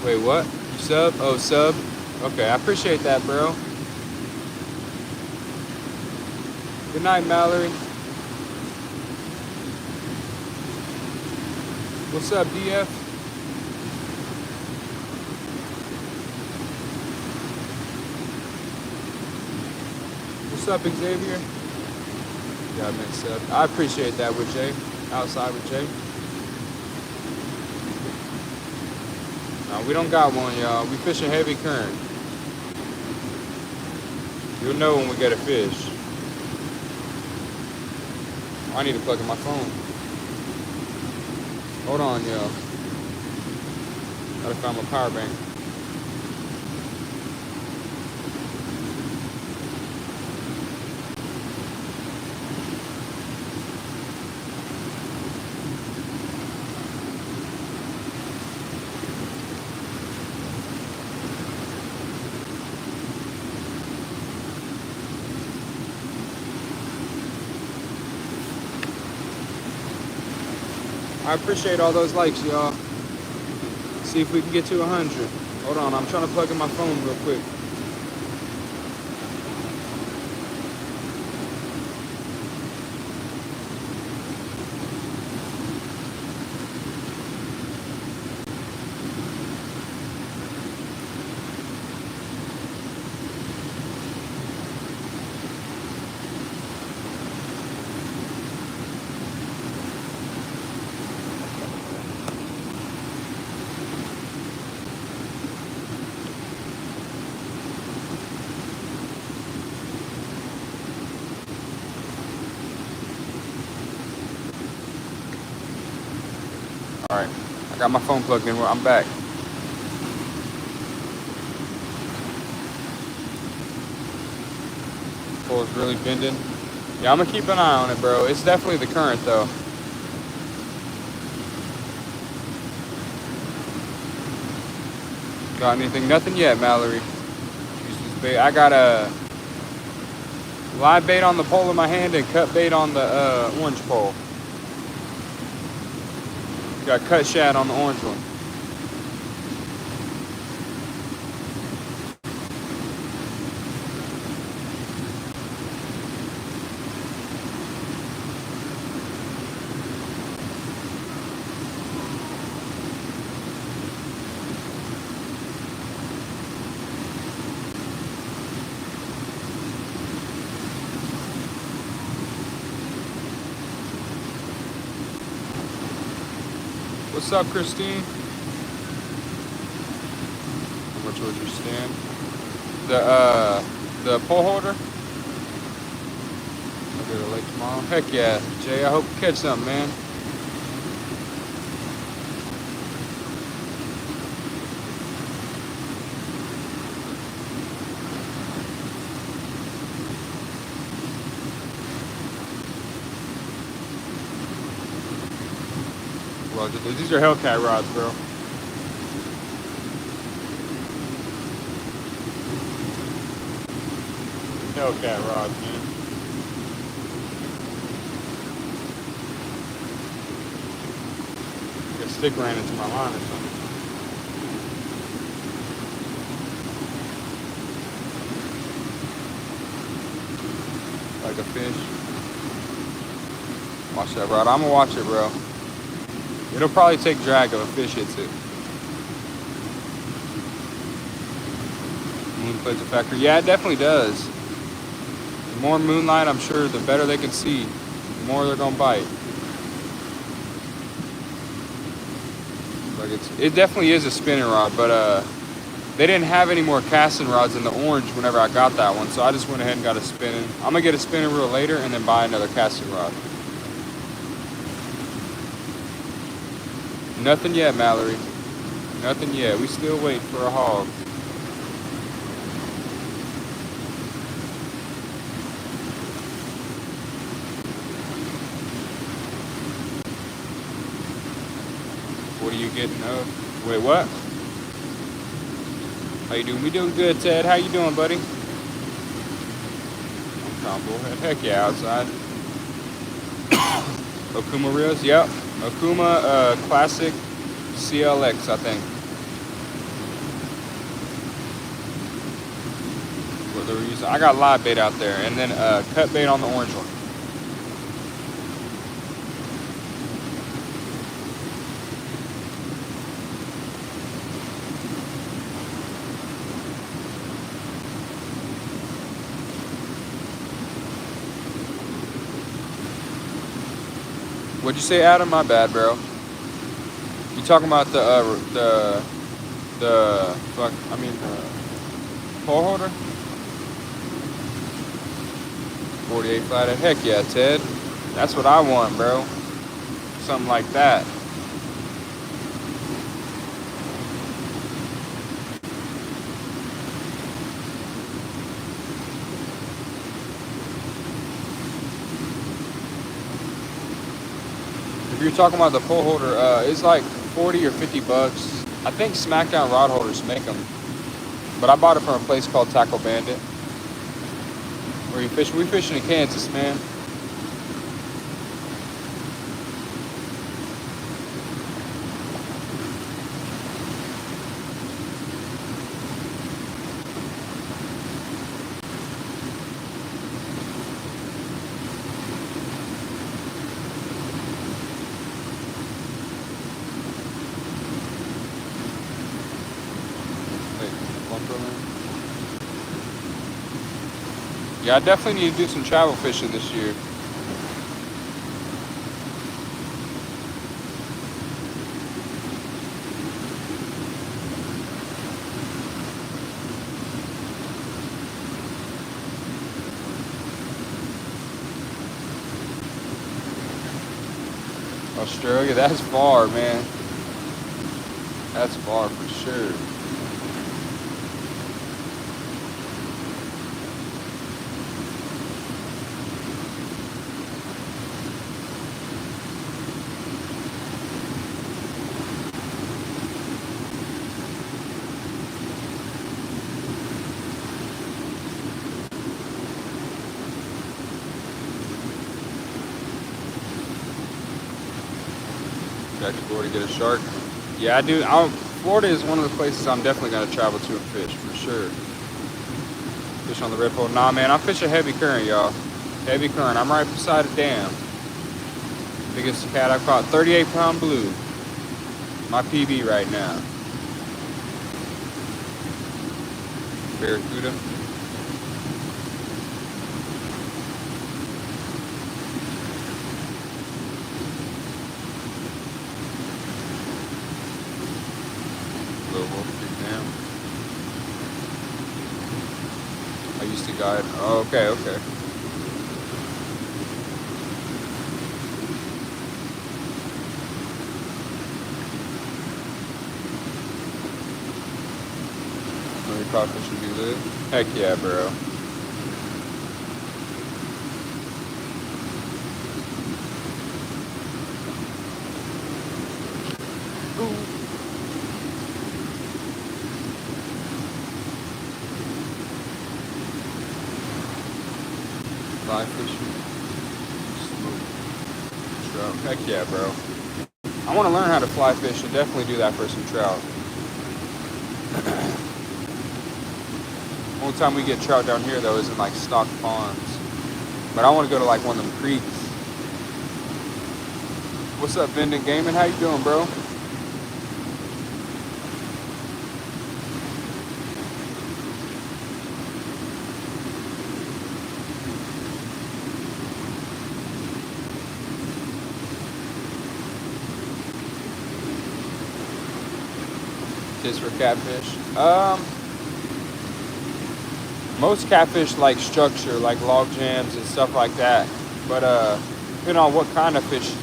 Wait, what? You sub? Oh, sub? Okay, I appreciate that, bro. Good night, Mallory. What's up, DF? What's up, Xavier? Yeah, I meant sub. I appreciate that with Jay. Outside with Jay. No, we don't got one, y'all. We fishing heavy current. You'll know when we get a fish. I need to plug in my phone. Hold on, y'all. Gotta find my power bank. I appreciate all those likes, y'all. See if we can get to 100. Hold on, I'm trying to plug in my phone real quick. All right, I got my phone plugged in. I'm back. Pole's really bending. Yeah, I'm gonna keep an eye on it, bro. It's definitely the current though. Got anything? Nothing yet, Mallory. I got a live bait on the pole in my hand and cut bait on the orange pole. Got cut shad on the orange one. What's up, Christine? How much was your stand? The pole holder? I'll go to the lake tomorrow. Heck yeah, Jay. I hope you catch something, man. Well, these are Hellcat rods, bro. Hellcat rods, man. A stick ran into my line or something. Like a fish. Watch that rod. I'm gonna watch it, bro. It'll probably take drag if a fish hits it. Moon plays a factor. Yeah, it definitely does. The more moonlight, I'm sure, the better they can see. The more they're gonna bite. Like it definitely is a spinning rod, but they didn't have any more casting rods in the orange whenever I got that one, so I just went ahead and got a spinning. I'm gonna get a spinning reel later and then buy another casting rod. Nothing yet, Mallory. Nothing yet. We still wait for a hog. What are you getting up? Wait, what? How you doing? We doing good, Ted. How you doing, buddy? I'm bullhead. Heck yeah, outside. Okuma reels? Yep. Okuma Classic CLX, I think. What they were using. I got live bait out there, and then cut bait on the orange one. What'd you say, Adam? My bad, bro. You talking about the pole holder? 48 flathead. Heck yeah, Ted. That's what I want, bro. Something like that. If you're talking about the pole holder, it's like 40 or 50 bucks. I think SmackDown rod holders make them, but I bought it from a place called Tackle Bandit. Where you fish? We fishing in Kansas, man. Yeah, I definitely need to do some travel fishing this year. Australia, that's far, man. That's far for sure. Jack Florida to get a shark. Yeah, I do. Florida is one of the places I'm definitely gonna travel to and fish for sure. Fish on the red pole. Nah, man, I fish a heavy current, y'all. Heavy current. I'm right beside a dam. Biggest cat I've caught, 38-pound blue. My PB right now. Barracuda. Little Wolf Creek Dam. I used to guide. Oh, okay, okay. Your crawfish should be lit. Heck yeah, bro. Ooh. Fly fishing. Smoke. Trout. Heck yeah, bro. I want to learn how to fly fish and definitely do that for some trout. Only time we get trout down here though is in like stocked ponds. But I want to go to like one of them creeks. What's up, Vending Gaming? How you doing, bro? Tips for catfish. Most catfish like structure, like log jams and stuff like that. But depending on what kind of fish,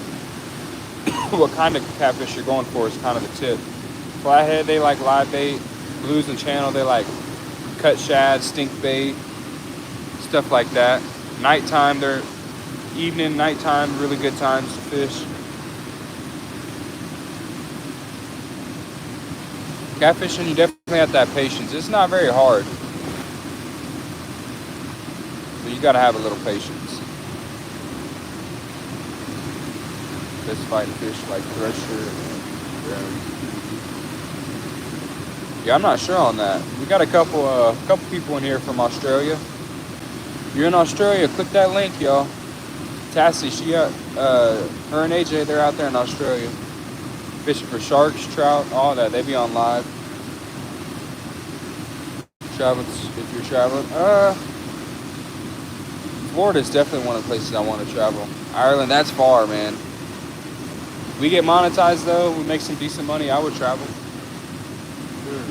what kind of catfish you're going for is kind of the tip. Flathead, they like live bait. Blues and channel, they like cut shad, stink bait, stuff like that. Nighttime, they're evening, nighttime, really good times to fish. Catfishing, you definitely have to have patience. It's not very hard. But you gotta have a little patience. Just fighting fish like thresher. Yeah, I'm not sure on that. We got a couple people in here from Australia. If you're in Australia, click that link, y'all. Tassie, her and AJ, they're out there in Australia. Fishing for sharks, trout, all that. They be on live. Travel if you're traveling. Florida is definitely one of the places I want to travel. Ireland, that's far, man. We get monetized though. We make some decent money. I would travel. Sure.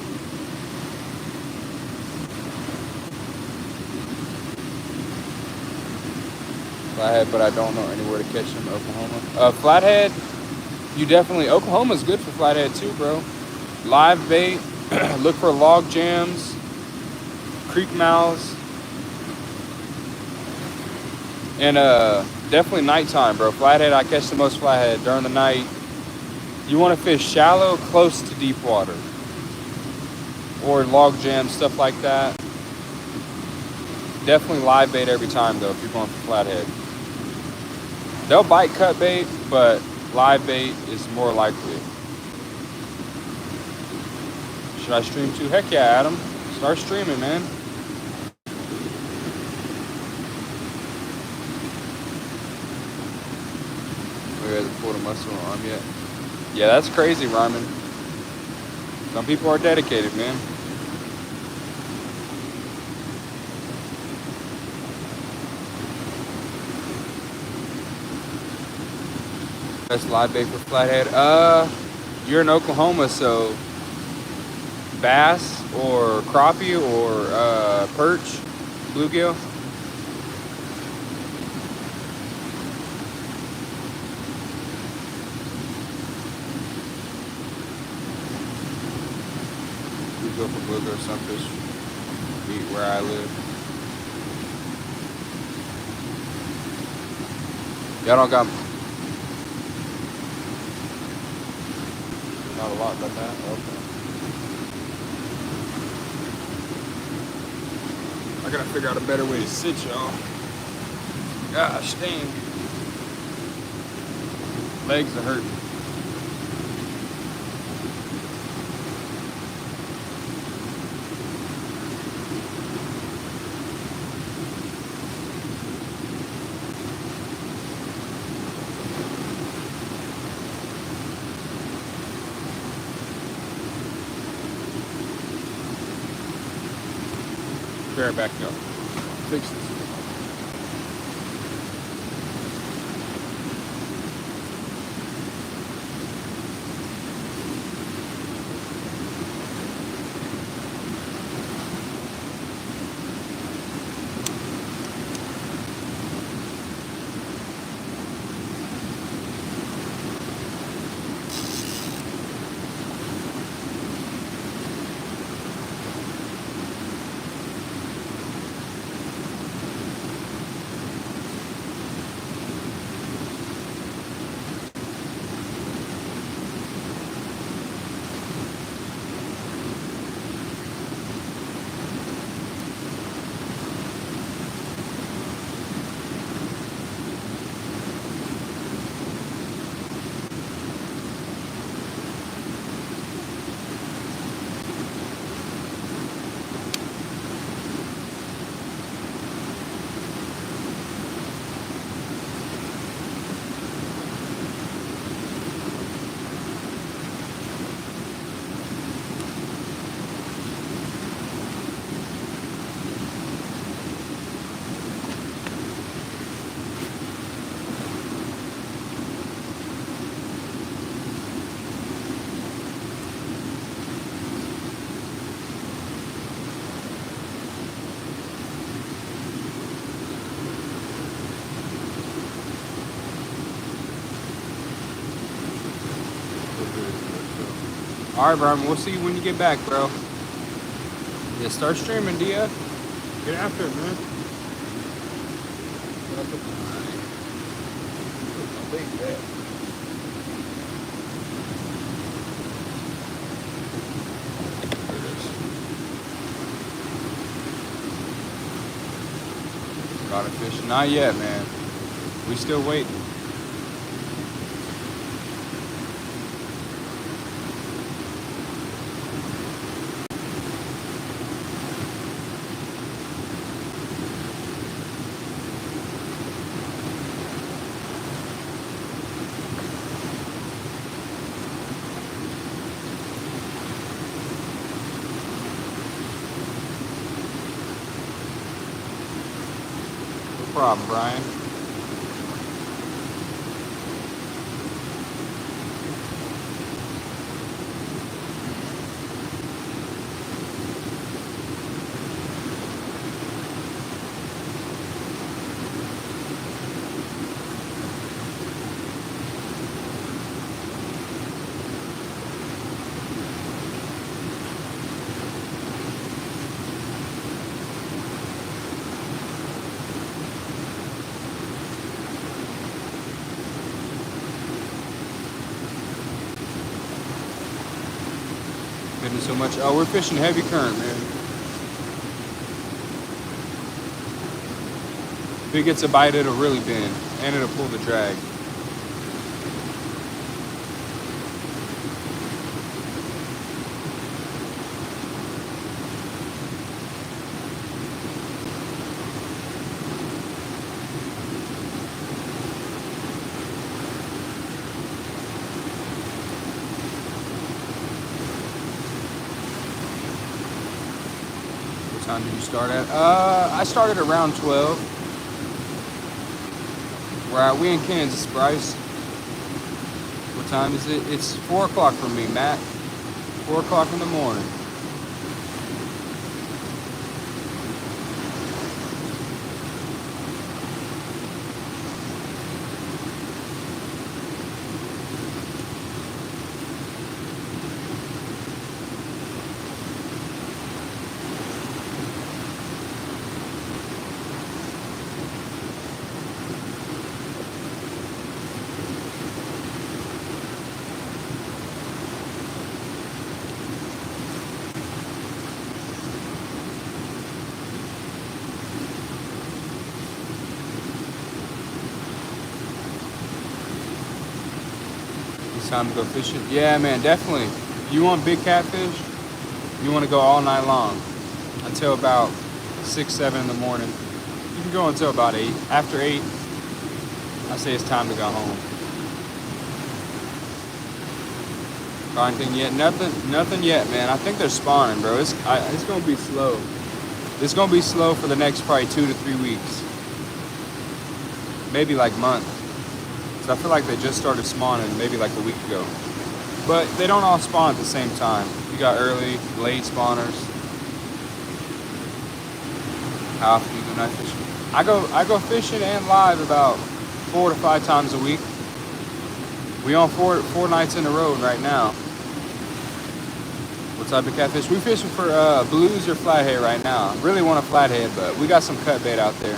Flathead, but I don't know anywhere to catch them in Oklahoma. Flathead. You definitely, Oklahoma's good for flathead too, bro. Live bait, look for log jams, creek mouths, and definitely nighttime, bro. Flathead, I catch the most flathead during the night. You want to fish shallow, close to deep water, or log jams, stuff like that. Definitely live bait every time though if you're going for flathead. They'll bite cut bait, but live bait is more likely. Should I stream too? Heck yeah, Adam. Start streaming, man. We haven't pulled a muscle arm yet. Yeah, that's crazy, Ryman. Some people are dedicated, man. Best live bait for flathead. You're in Oklahoma, so bass or crappie or perch, bluegill. go for booger or sunfish. Eat where I live. Y'all don't got Not a lot like that. Okay. I gotta figure out a better way to sit y'all. Gosh dang. Legs are hurting. Be right back, y'all. Fix this. All right, Brian. We'll see you when you get back, bro. Yeah, start streaming, DF. Get after it, man. Got a fish? Not yet, man. We still waiting. No problem, Brian. Getting so much. Oh, we're fishing heavy current, man. If it gets a bite, it'll really bend, and it'll pull the drag. What time did you start at? I started around 12. We in Kansas, Bryce. What time is it? It's 4 o'clock for me, Matt. 4 o'clock in the morning. It's time to go fishing. Yeah, man, definitely. You want big catfish? You want to go all night long until about 6, 7 in the morning. You can go until about 8. After 8, I say it's time to go home. Got anything yet? Nothing yet, man. I think they're spawning, bro. It's gonna be slow. It's gonna be slow for the next probably 2 to 3 weeks, maybe like month. So I feel like they just started spawning maybe like a week ago, but they don't all spawn at the same time. You got early, late spawners. How often do you go night fishing? I go fishing and live about 4 to 5 times a week. We on four nights in a row right now. What type of catfish? We fishing for blues or flathead right now. Really want a flathead, but we got some cut bait out there.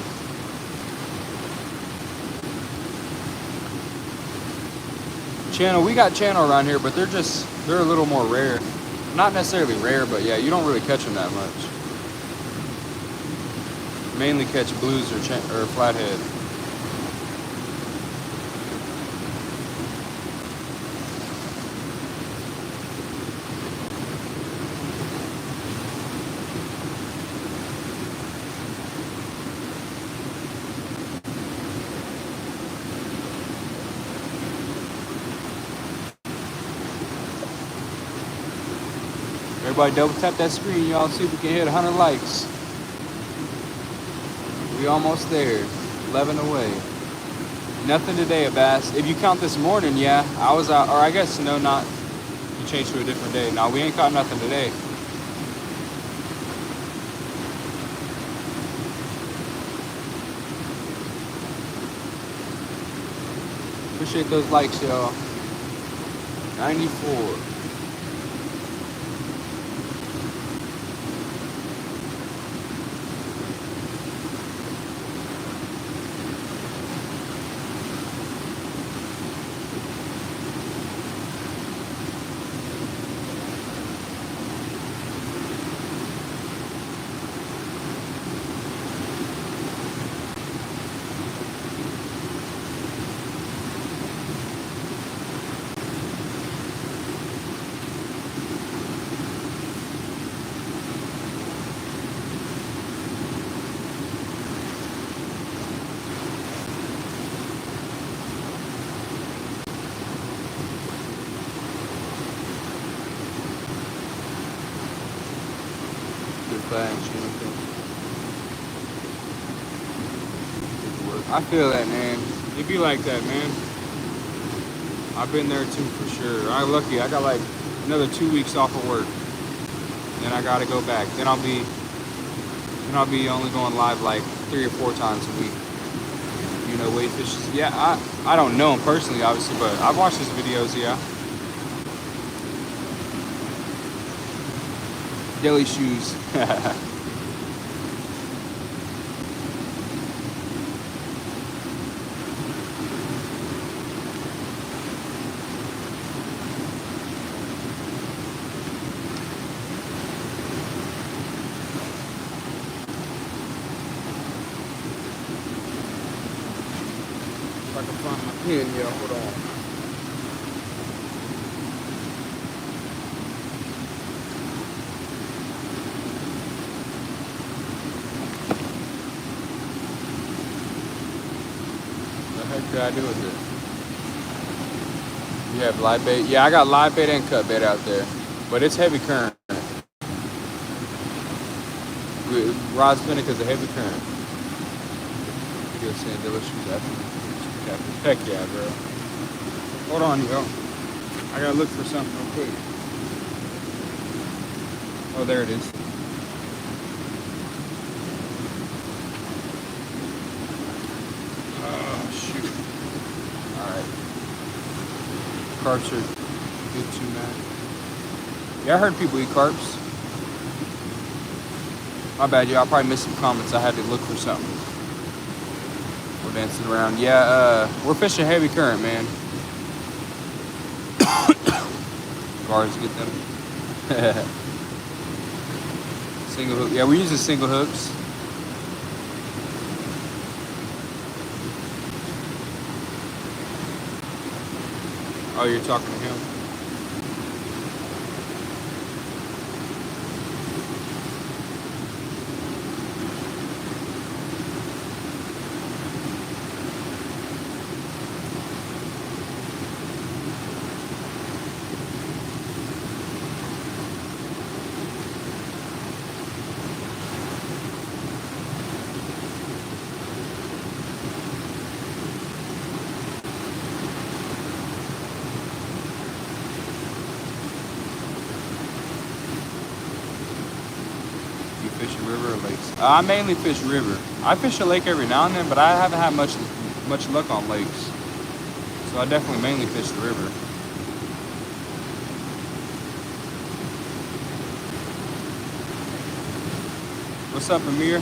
Channel, we got channel around here, but they're a little more rare. Not necessarily rare, but yeah, you don't really catch them that much. Mainly catch blues or flathead. Everybody double tap that screen, y'all, see if we can hit 100 likes. We almost there. 11 away. Nothing today, Abbas. If you count this morning, yeah, I was out, or I guess no, not. You changed to a different day. No, we ain't caught nothing today. Appreciate those likes, y'all. 94. I feel that, man. It be like that, man. I've been there too, for sure. I'm lucky. I got like another 2 weeks off of work. Then I gotta go back. Then I'll be only going live like 3 or 4 times a week. You know, weight fishes. Yeah, I don't know him personally, obviously, but I've watched his videos, yeah. Daily shoes. I can find my pen, yeah, hold on. What the heck did I do with it? You have live bait? Yeah, I got live bait and cut bait out there. But it's heavy current. Rod's spinning because of heavy current. Video saying delicious after. Heck yeah, bro. Hold on, yo. I gotta look for something real quick. Oh, there it is. Oh, shoot. Alright. Carps are good too, man. Yeah, I heard people eat carps. My bad, y'all. I probably missed some comments. I had to look for something. We're dancing around. Yeah, we're fishing heavy current, man. Bars get them. Single hook. Yeah, we're using single hooks. Oh, you're talking to him? You fish a river or lakes? I mainly fish river. I fish a lake every now and then, but I haven't had much luck on lakes. So I definitely mainly fish the river. What's up, Amir?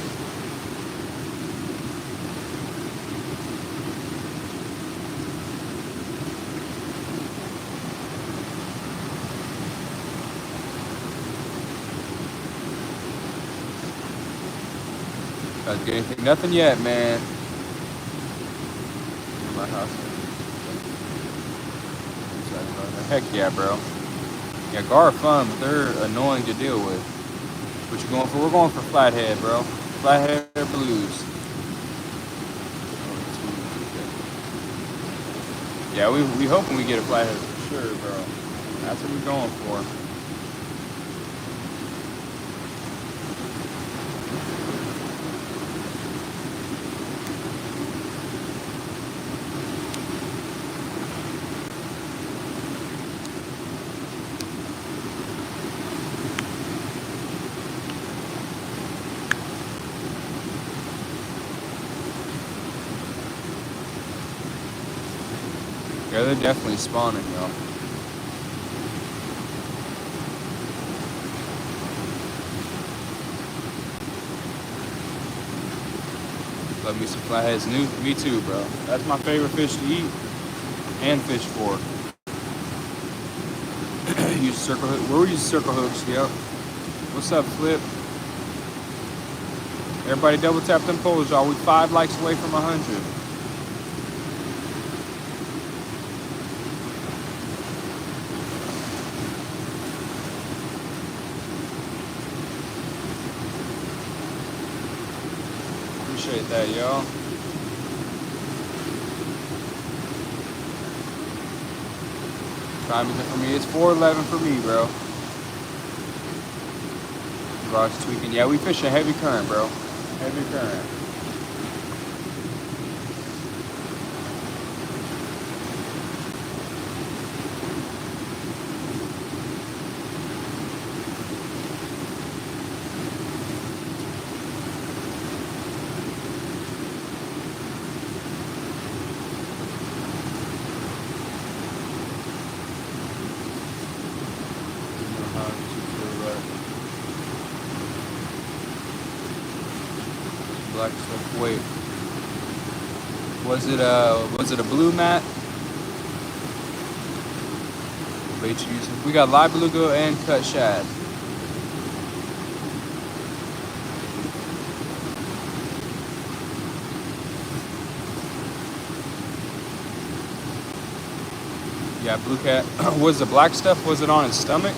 Guys, get anything? Nothing yet, man. In my house. Heck yeah, bro. Yeah, gar are fun, but they're annoying to deal with. What you going for? We're going for flathead, bro. Flathead or blues. Yeah, we hoping we get a flathead for sure, bro. That's what we're going for. Yeah, they're definitely spawning, y'all. Love me some flatheads. Me too, bro. That's my favorite fish to eat and fish for. Use circle hook. We're using circle hooks, yep. What's up, Flip? Everybody double tap them polls, y'all. We 5 likes away from 100. Appreciate that, y'all. Time is it for me? It's 4:11 for me, bro. Rod's tweaking. Yeah, we fish a heavy current, bro. Heavy current. Black stuff. Wait. Was it a blue mat? We got live beluga and cut shad. Yeah, blue cat. Was the black stuff, was it on his stomach?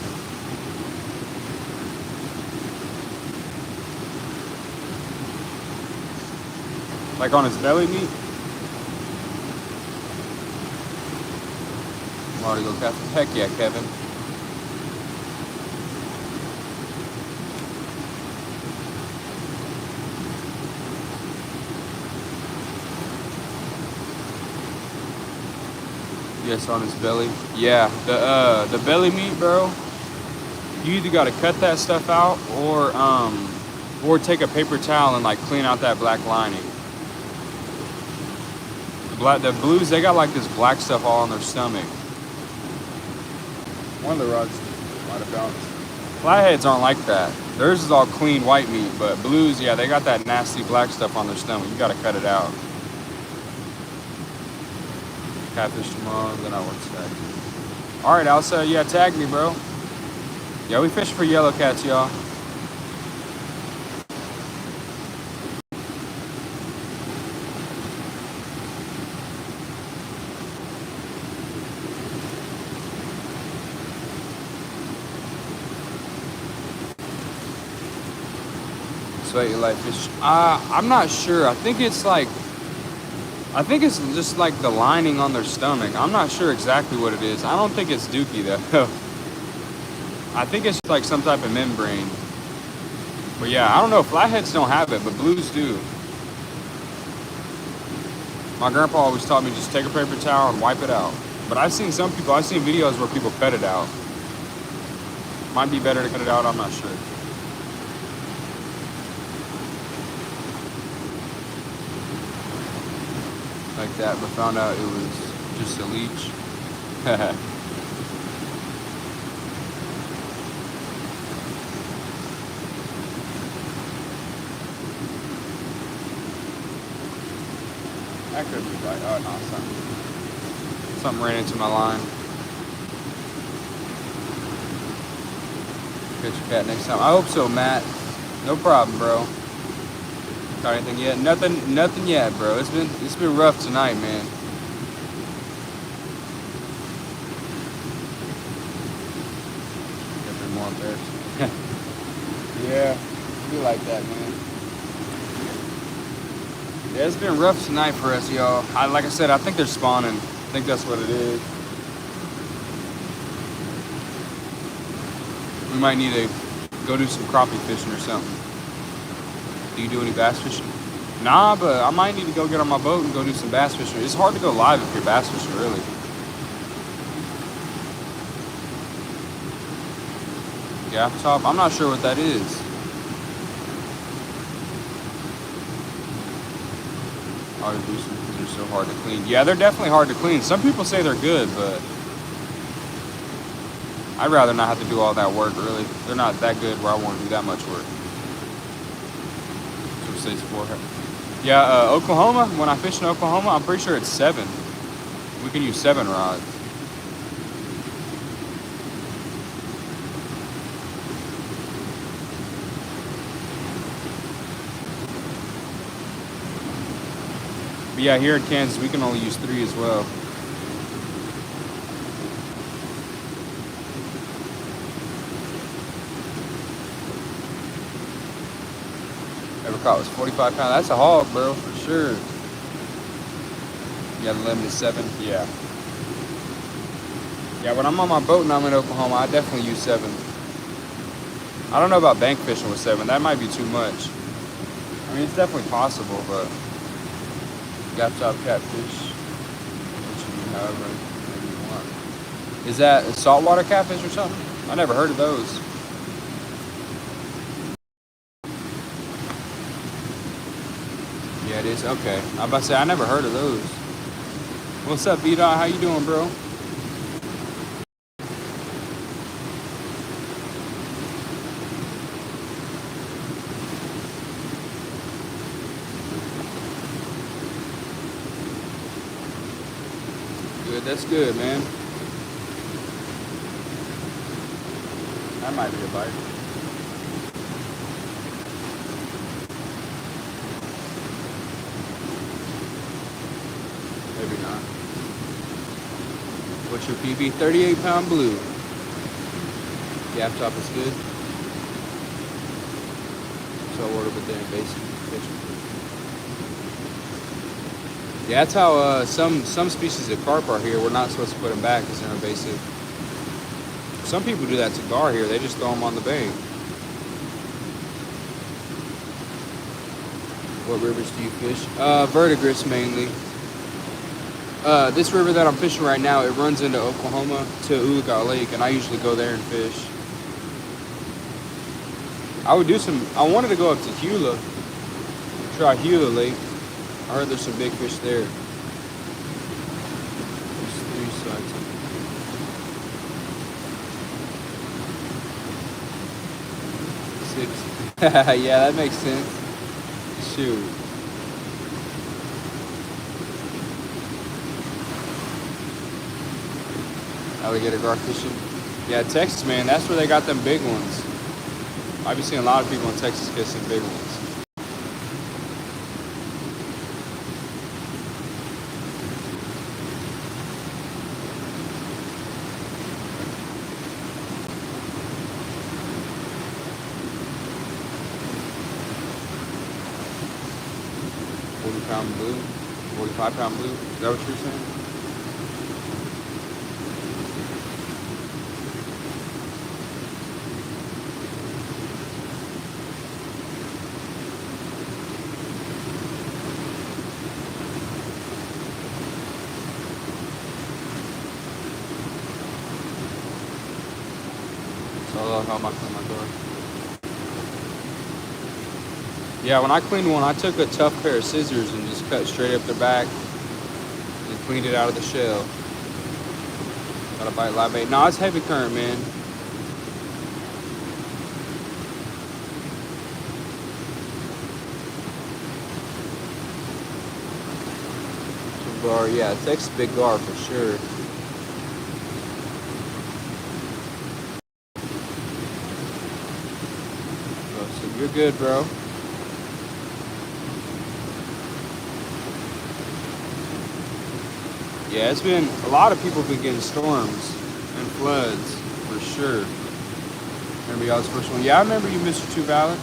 Like on his belly meat? Marty go Catfishing. Heck yeah, Kevin. Yes, on his belly. Yeah, the belly meat, bro. You either gotta cut that stuff out or take a paper towel and like clean out that black lining. The blues, they got like this black stuff all on their stomach. One of the rods might have bounced. Flatheads aren't like that. Theirs is all clean white meat, but blues, yeah, they got that nasty black stuff on their stomach. You gotta cut it out. Catfish tomorrow, then I work Saturday. Alright, Elsa, yeah, tag me, bro. Yeah, we fish for yellow cats, y'all. Sweat your life fish. I'm not sure. I think it's just like the lining on their stomach. I'm not sure exactly what it is. I don't think it's dookie though. I think it's like some type of membrane. But yeah, I don't know. Flatheads don't have it, but blues do. My grandpa always taught me just take a paper towel and wipe it out. But I've seen videos where people cut it out. Might be better to cut it out, I'm not sure. Like that, but found out it was just a leech. That could be like, oh no, something ran into my line. Catch your cat next time. I hope so, Matt. No problem, bro. Got anything yet? Nothing yet, bro. It's been rough tonight, man. Definitely more embarrassing. Yeah, be like that, man. Yeah, it's been rough tonight for us, y'all. Like I said, I think they're spawning. I think that's what it is. We might need to go do some crappie fishing or something. Do you do any bass fishing? Nah, but I might need to go get on my boat and go do some bass fishing. It's hard to go live if you're bass fishing, really. Gap top? I'm not sure what that is. Always do some because they're so hard to clean. Yeah, they're definitely hard to clean. Some people say they're good, but I'd rather not have to do all that work, really. They're not that good where I want to do that much work. So it says 4. Yeah, Oklahoma, when I fish in Oklahoma, I'm pretty sure it's 7. We can use 7 rods. But yeah, here in Kansas, we can only use 3 as well. Ever caught was 45 pounds. That's a hog, bro, for sure. You got a limit of 7? Yeah. Yeah, when I'm on my boat and I'm in Oklahoma, I definitely use 7. I don't know about bank fishing with 7. That might be too much. I mean, it's definitely possible, but gap top catfish. However maybe you want. Is that a saltwater catfish or something? I never heard of those. Yeah, it is. Okay. I'm about to say, I never heard of those. What's up, B-Dot? How you doing, bro? Good. That's good, man. That might be a bite. Maybe not. What's your PB? 38-pound blue. Gap top is good. So order with their basic fishing. Yeah, that's how some species of carp are here. We're not supposed to put them back because they're invasive. Some people do that to gar here. They just throw them on the bank. What rivers do you fish? Verdigris mainly. This river that I'm fishing right now, it runs into Oklahoma to Uluga Lake, and I usually go there and fish. I wanted to go up to Hula, try Hula Lake. I heard there's some big fish there. There's 3 sides. Yeah, that makes sense. Shoot. Alligator gar fishing. Yeah, Texas, man, that's where they got them big ones. I've been seeing a lot of people in Texas catch some big ones. 50-pound blue, 45-pound blue. Is that what you're saying? So how am I clean my door? Yeah, when I cleaned one, I took a tough pair of scissors and just cut straight up the back and cleaned it out of the shell. Got a bite live bait. No, it's heavy current, man. Gar, yeah, it takes a big gar for sure. Oh, so you're good, bro. Yeah, it's been, a lot of people have been getting storms and floods, for sure. Remember y'all's first one? Yeah, I remember you, Mr. Two Valid.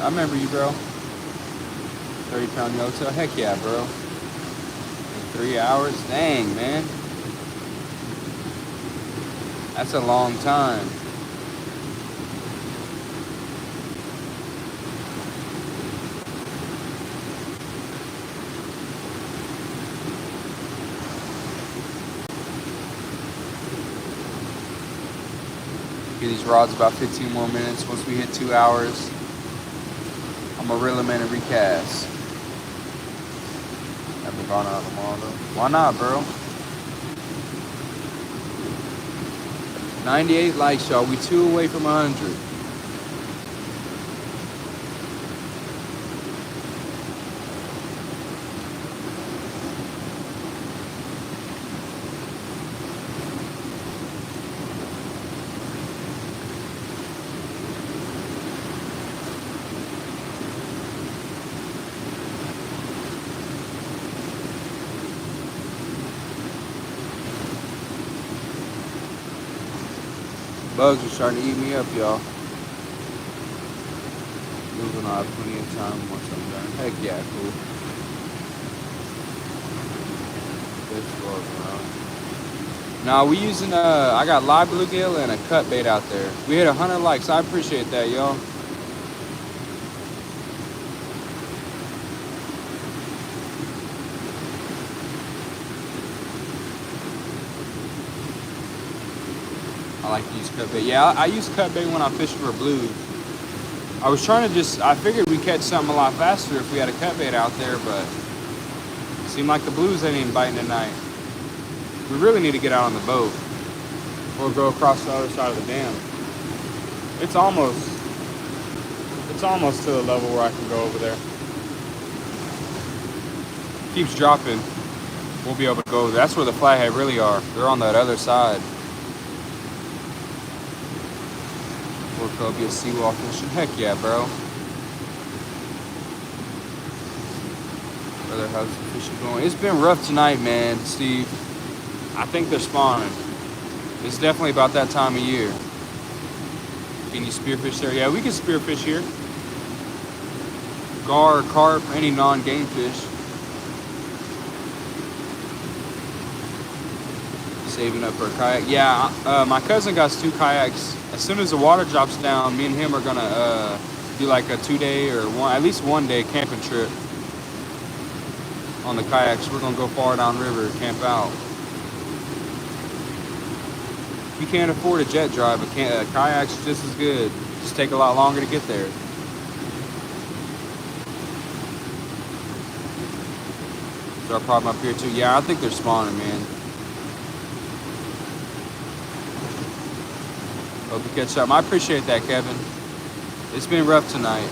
I remember you, bro. 30-pound yellowtail. Heck yeah, bro. Like 3 hours? Dang, man. That's a long time. Get these rods about 15 more minutes. Once we hit 2 hours, I'm gonna reel them in and recast. Haven't gone out tomorrow though. Why not, bro? 98 likes, y'all. We 2 away from 100. Bugs are starting to eat me up, y'all. Moving on, plenty of time once I'm done. Heck yeah, cool. Nah, we using I got live bluegill and a cut bait out there. We hit 100 likes. I appreciate that, y'all. I like to use cut bait. Yeah, I use cut bait when I'm fishing for blues. I was trying to I figured we'd catch something a lot faster if we had a cut bait out there, but it seemed like the blues ain't even biting tonight. We really need to get out on the boat or go across the other side of the dam. It's almost to the level where I can go over there. Keeps dropping. We'll be able to go over there. That's where the flathead really are. They're on that other side. Or cobia seawall fishing. Heck yeah, bro. Brother, how's the fishing going? It's been rough tonight, man, Steve. I think they're spawning. It's definitely about that time of year. Can you spearfish there? Yeah, we can spearfish here. Gar, carp, any non-game fish. Saving up for a kayak. Yeah, my cousin got 2 kayaks. As soon as the water drops down, me and him are gonna do like a 2-day or at least 1-day camping trip on the kayaks. We're gonna go far downriver, camp out. If you can't afford a jet drive, a kayak's just as good. Just take a lot longer to get there. Is there a problem up here too? Yeah, I think they're spawning, man. Hope you catch up. I appreciate that, Kevin. It's been rough tonight.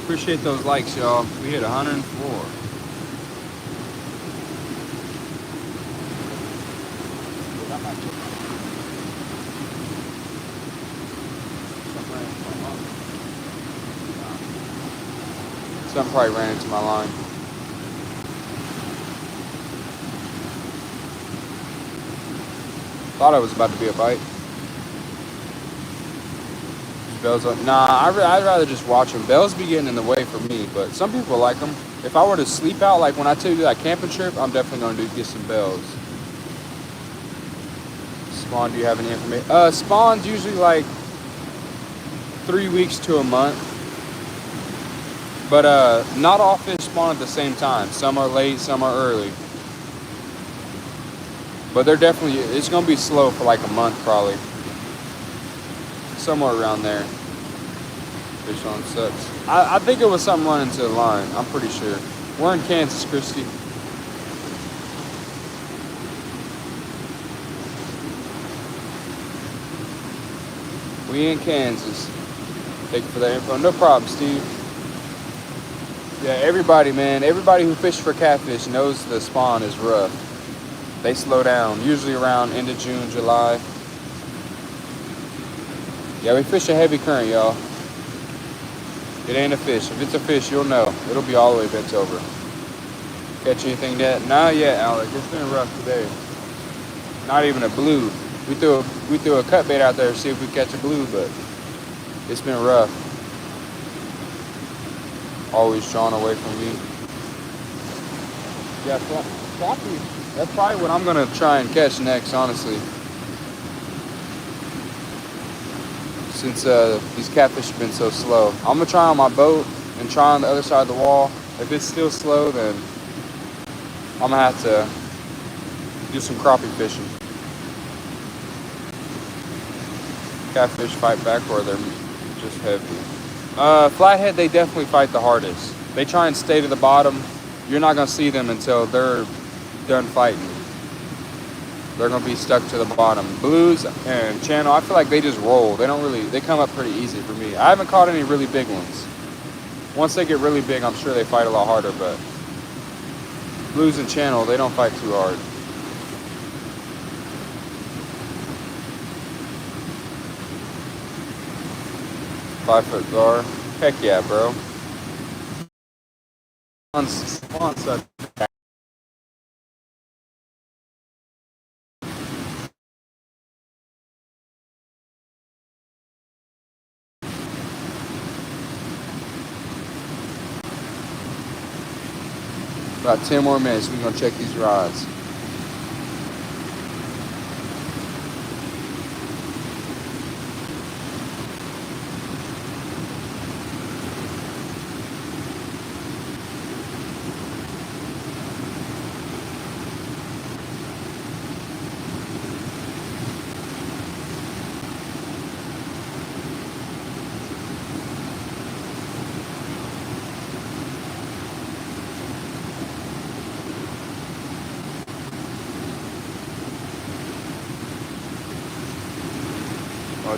Appreciate those likes, y'all. We hit 104. Something probably ran into my line. Thought it was about to be a bite. Bells up. Nah, I'd rather just watch them. Bells be getting in the way for me, but some people like them. If I were to sleep out, like when I tell you that camping trip, I'm definitely going to get some bells. Spawn, do you have any information? Spawn's usually like 3 weeks to a month. But not all fish spawn at the same time. Some are late, some are early. But they're definitely, it's going to be slow for like a month probably. Somewhere around there. Fish on sucks. I think it was something running to the line. I'm pretty sure. We're in Kansas, Christy. We in Kansas. Thank you for that info. No problem, Steve. Yeah, everybody, man. Everybody who fishes for catfish knows the spawn is rough. They slow down, usually around end of June, July. Yeah, we fish a heavy current, y'all. It ain't a fish. If it's a fish, you'll know. It'll be all the way bent over. Catch anything yet? Not yet, Alec. It's been rough today. Not even a blue. We threw a cut bait out there to see if we catch a blue, but it's been rough. Always drawn away from me. Yeah, crappie. That's probably what I'm gonna try and catch next, honestly. Since these catfish have been so slow, I'm gonna try on my boat and try on the other side of the wall. If it's still slow, then I'm gonna have to do some crappie fishing. Catfish fight back, or they're just heavy. Flathead, they definitely fight the hardest. They try and stay to the bottom. You're not gonna see them until they're done fighting. They're gonna be stuck to the bottom. Blues and channel, I feel like they just roll. They come up pretty easy for me. I haven't caught any really big ones. Once they get really big, I'm sure they fight a lot harder, but blues and channel, they don't fight too hard. Five-foot gar. Heck yeah, bro. On such. About 10 more minutes, we're gonna check these rods.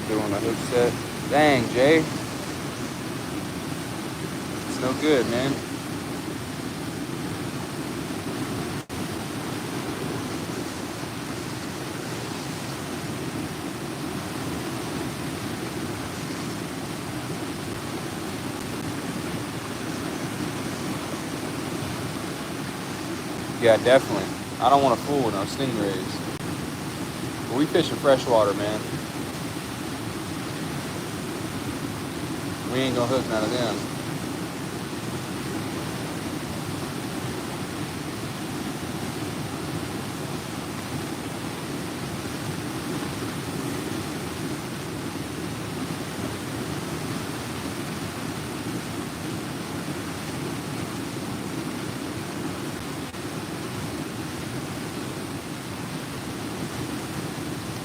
Doing a hook set. Dang, Jay. It's no good, man. Yeah, definitely. I don't want to fool with no stingrays. But we fishing freshwater, man. We ain't gonna hook none of them.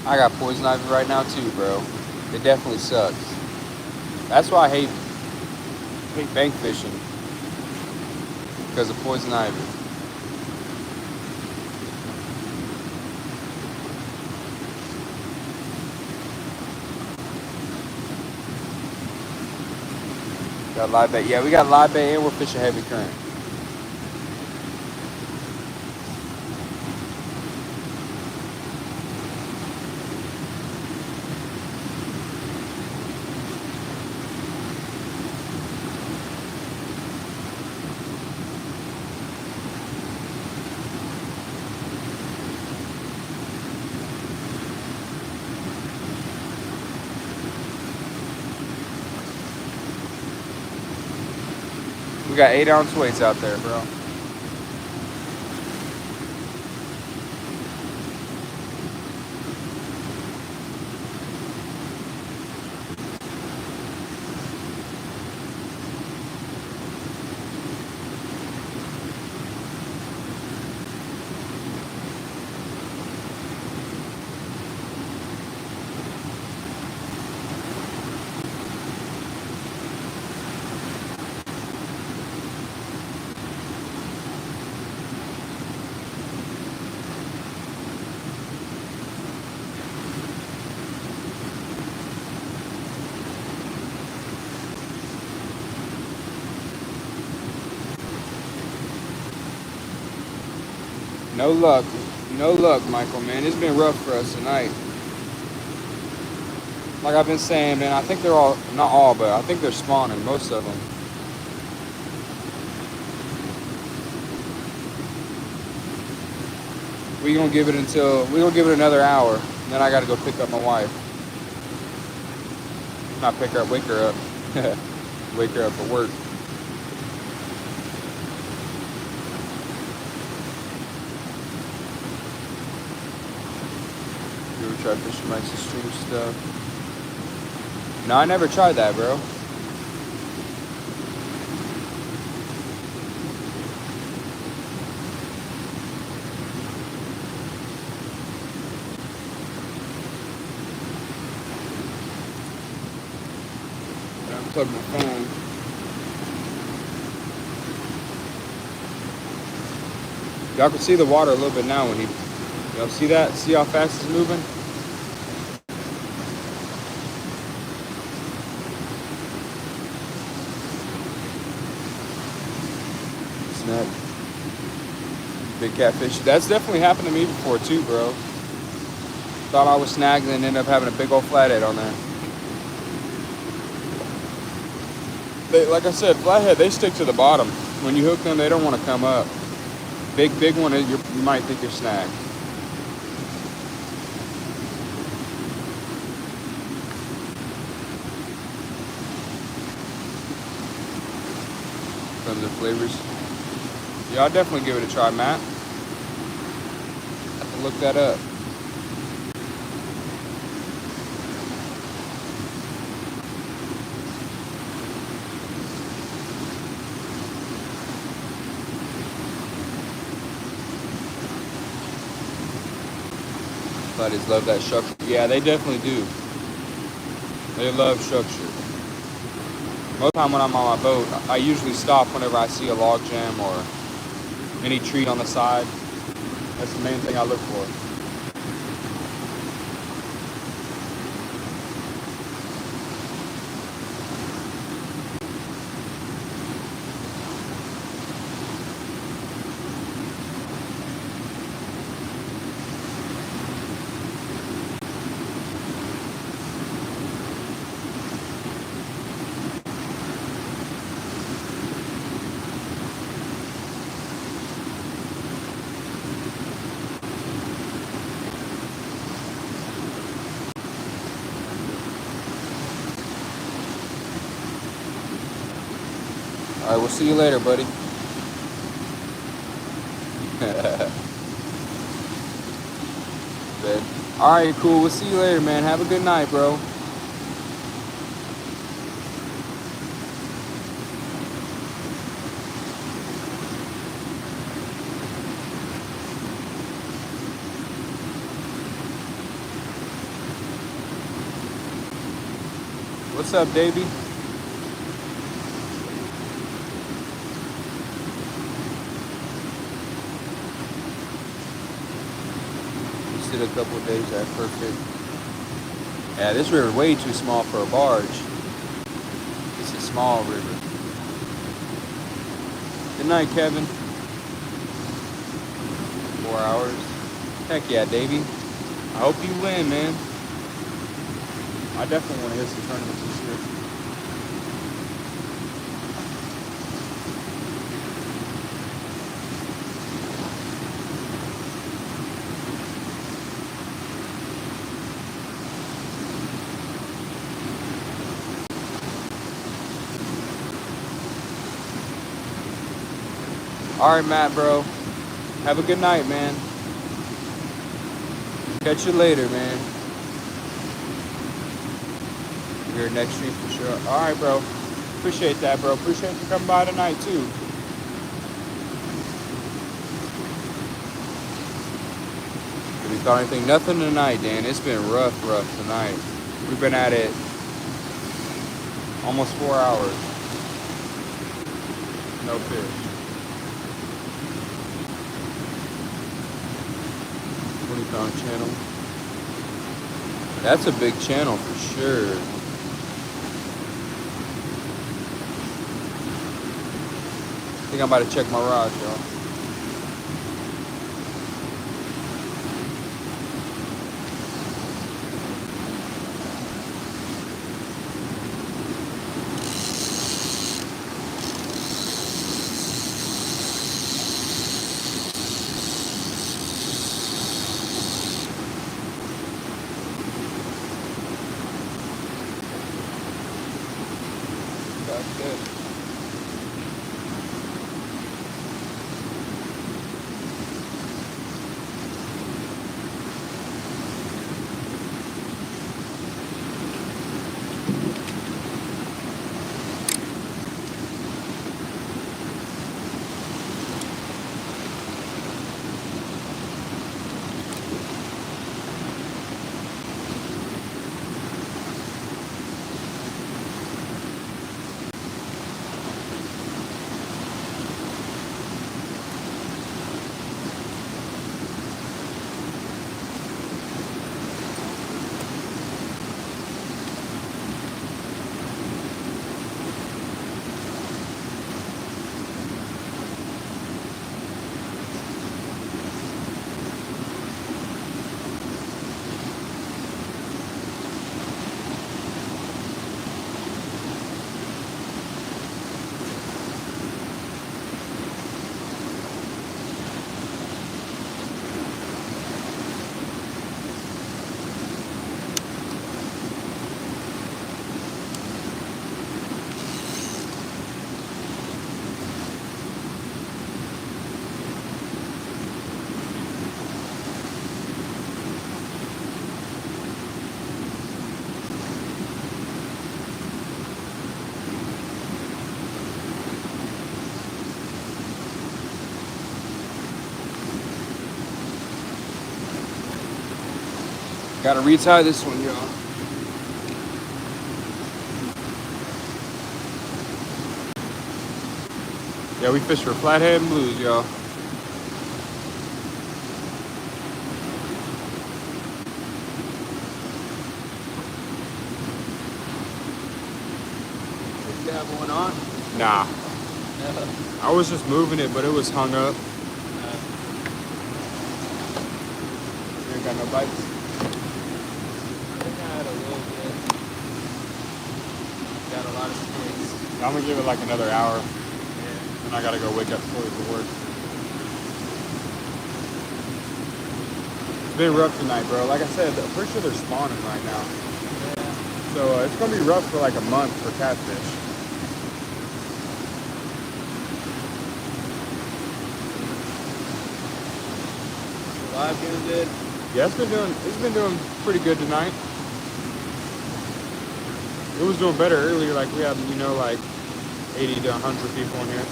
I got poison ivy right now too, bro. It definitely sucks. That's why I hate bank fishing, because of poison ivy. Got live bait. Yeah, we got live bait and we're fishing heavy current. We got 8-ounce weights out there, bro. No luck, Michael, man. It's been rough for us tonight. Like I've been saying, man, I think they're all, not all, but I think they're spawning, most of them. We gonna give it another hour, and then I gotta go pick up my wife. Not pick her up, wake her up. Wake her up for work. You ever try fishing Mike's stream stuff? No, I never tried that, bro. Plug my phone. Y'all can see the water a little bit now when y'all see that? See how fast it's moving? Snap. Big catfish. That's definitely happened to me before too, bro. Thought I was snagged and ended up having a big old flathead on there. Like I said, flathead, they stick to the bottom. When you hook them, they don't want to come up. Big one, you might think you're snagged. Tons of flavors. Yeah, I'll definitely give it a try, Matt. Have to look that up. Buddies love that structure. Yeah, they definitely do. They love structure. Most of the time when I'm on my boat, I usually stop whenever I see a log jam or any tree on the side. That's the main thing I look for. All right, we'll see you later, buddy. All right, cool. We'll see you later, man. Have a good night, bro. What's up, Davey? A couple of days, that's perfect. Yeah, this river way too small for a barge. It's a small river. Good night, Kevin. 4 hours. Heck yeah, Davey. I hope you win, man. I definitely want to hit some tournaments this year. All right, Matt, bro. Have a good night, man. Catch you later, man. Your next stream for sure. All right, bro. Appreciate that, bro. Appreciate you coming by tonight, too. Have you thought anything? Nothing tonight, Dan. It's been rough tonight. We've been at it almost 4 hours. No fish. 20-pound channel. That's a big channel for sure. I think I'm about to check my rods, y'all. That's good. Gotta retie this one, y'all. Yeah, we fish for flathead and blues, y'all. Did you have one on? Nah. No. I was just moving it, but it was hung up. You ain't got no bites? I think I had a little bit. Got a lot of space. I'm gonna give it like another hour. Yeah. And I gotta go wake up fully for work. It's been rough tonight, bro. Like I said, I'm pretty sure they're spawning right now. Yeah. So it's gonna be rough for like a month for catfish. Live doing good? Yeah, it's been doing pretty good tonight. It was doing better earlier, like we had, like 80 to 100 people in here.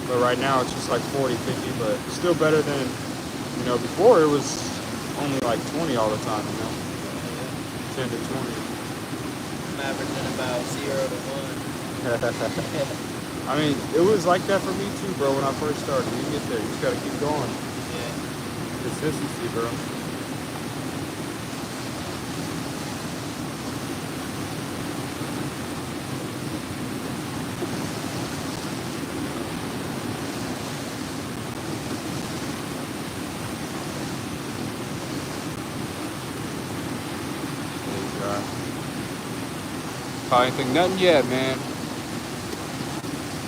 But right now it's just like 40, 50, but still better than, before it was only like 20 all the time, 10 to 20. I'm averaging about 0 to 1. I mean, it was like that for me too, bro, when I first started. You get there, you just gotta keep going. Yeah. Consistency, bro. Caught anything? Nothing yet, man.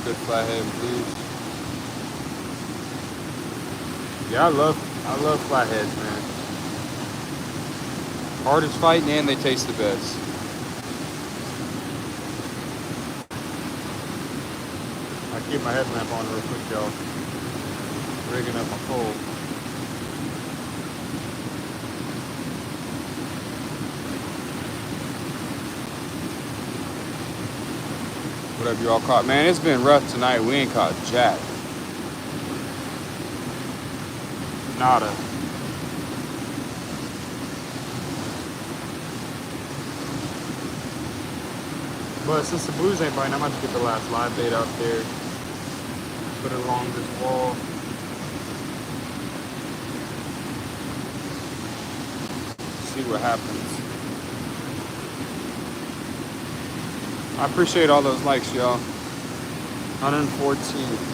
Good flathead and blues. Yeah, I love flatheads, man. Hardest fighting and they taste the best. I Keep my headlamp on real quick, y'all. Rigging up my pole. Whatever y'all caught. Man, it's been rough tonight. We ain't caught jack. Nada. But since the blues ain't biting, I'm about to get the last live bait out there. Put it along this wall. See what happens. I appreciate all those likes, y'all. 114.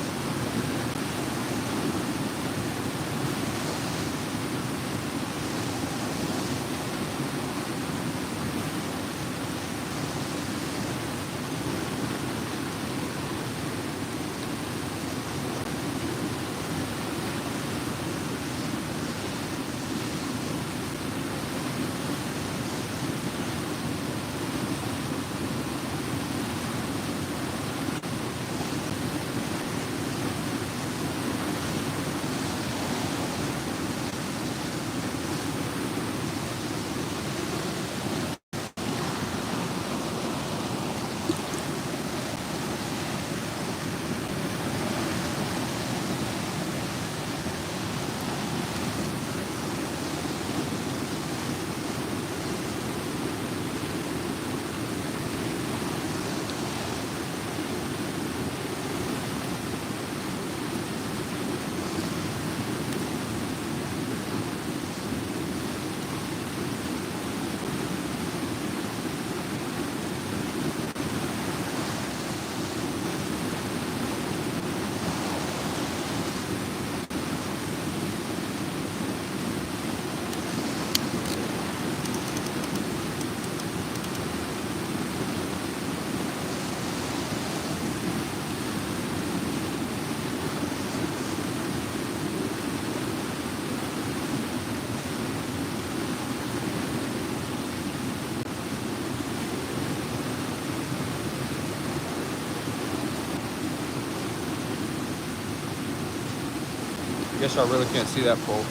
Guess I really can't see that pole.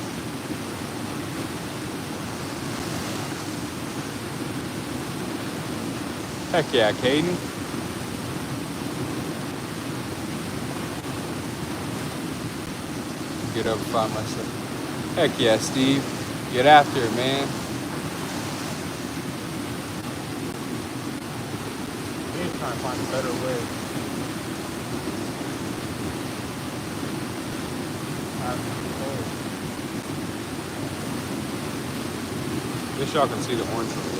Heck yeah, Caden. Get up and find myself. Heck yeah, Steve. Get after it, man. We need to try and find a better way. Guess y'all can see the orange one.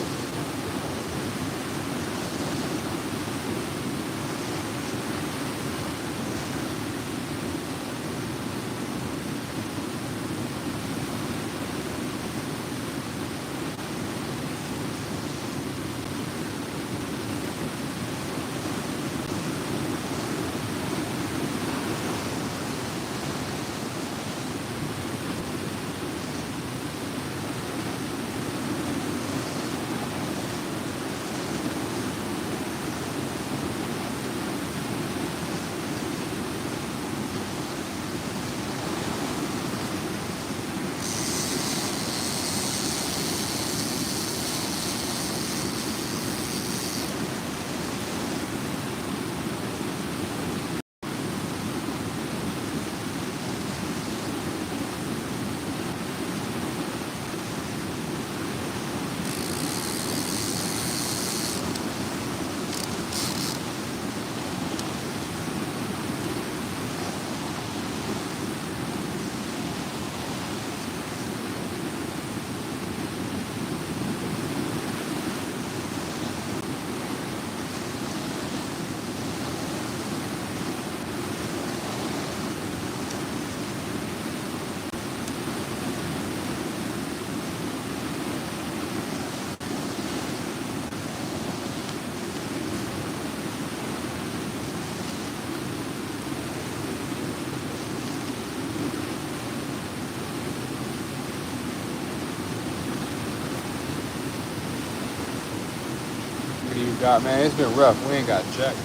What do you got, man? It's been rough. We ain't got jack.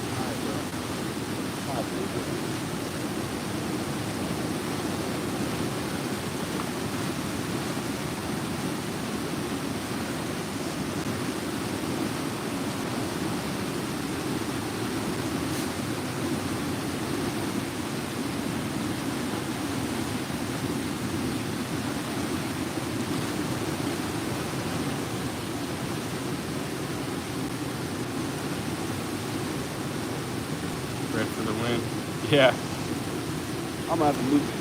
Yeah. I'm gonna have to move this.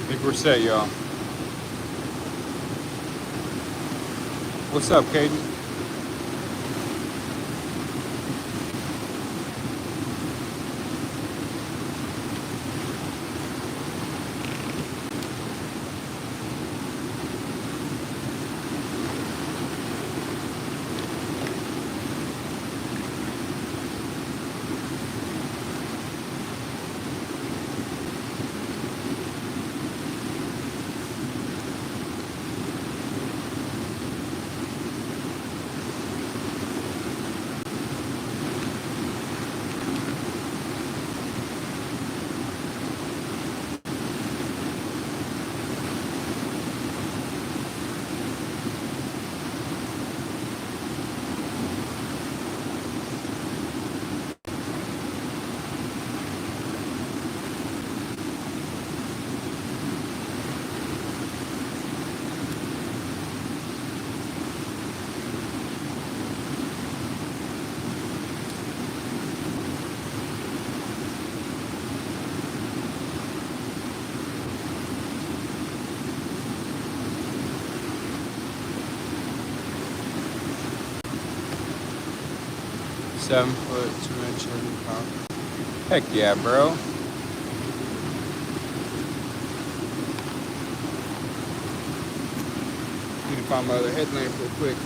I think we're set, y'all. What's up, Caden? Seven foot, 2-inch, 70 pounds. Heck yeah, bro. Need to find my other headlamp real quick.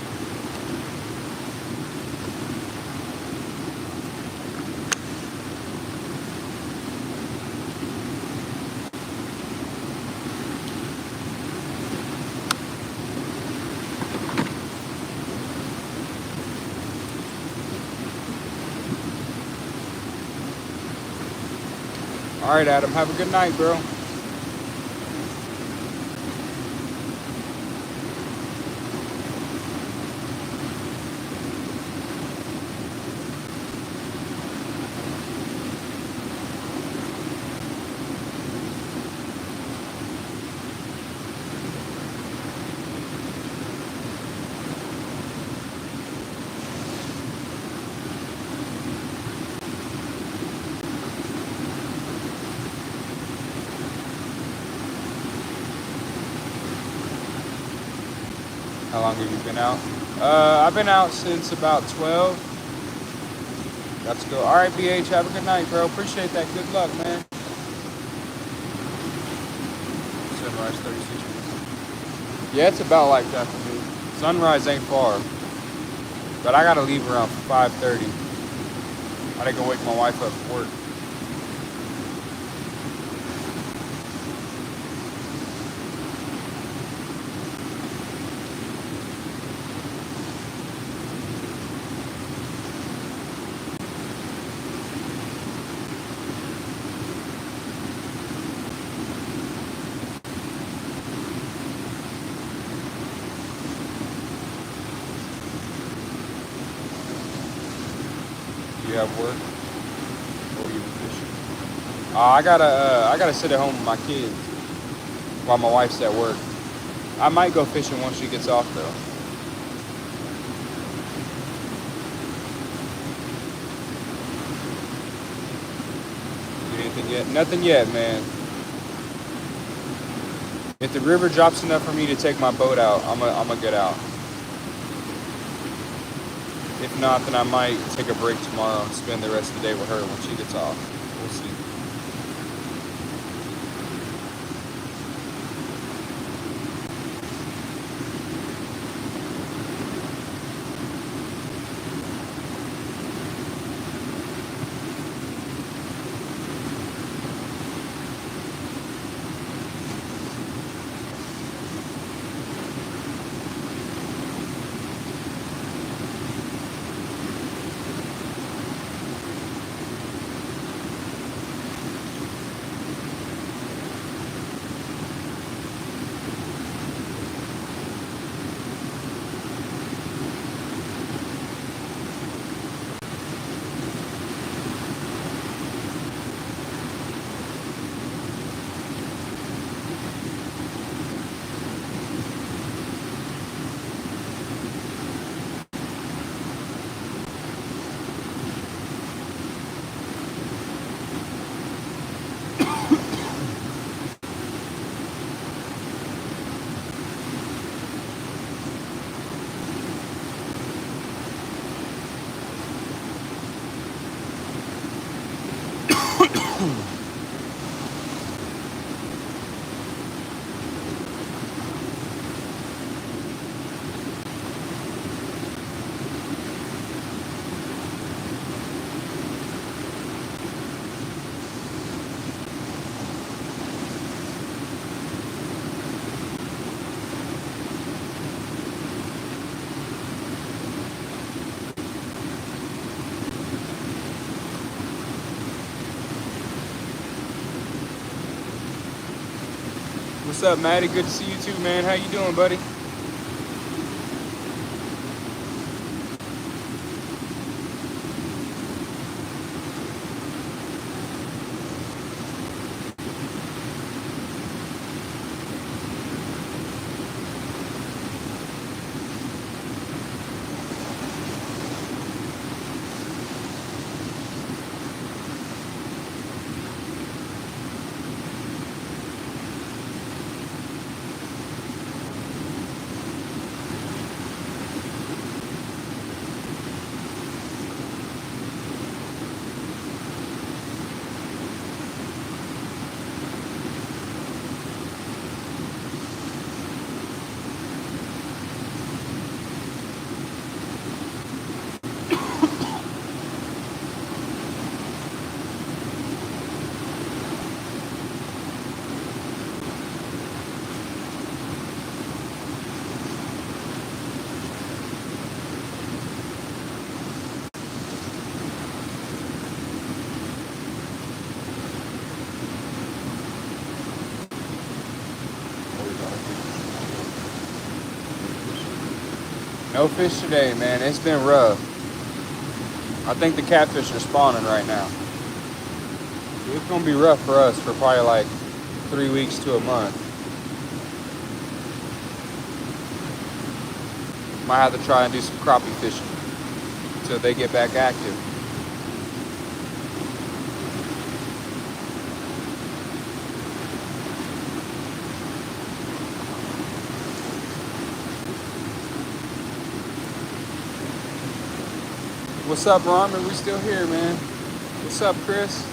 All right, Adam. Have a good night, bro. How long have you been out? I've been out since about 12. Got to go. All right, BH. Have a good night, bro. Appreciate that. Good luck, man. Sunrise 36 minutes. Yeah, it's about like that for me. Sunrise ain't far, but I gotta leave around 5:30. I gotta go wake my wife up for work. You have work? Or you fishing? I gotta sit at home with my kids while my wife's at work. I might go fishing once she gets off though. Anything yet? Nothing yet, man. If the river drops enough for me to take my boat out, I'm gonna get out. If not, then I might take a break tomorrow and spend the rest of the day with her when she gets off. We'll see. What's up, Maddie? Good to see you too, man. How you doing, buddy? No fish today, man. It's been rough. I think the catfish are spawning right now. It's gonna be rough for us for probably like 3 weeks to a month. Might have to try and do some crappie fishing until they get back active. What's up, Ramen? We still here, man. What's up, Chris?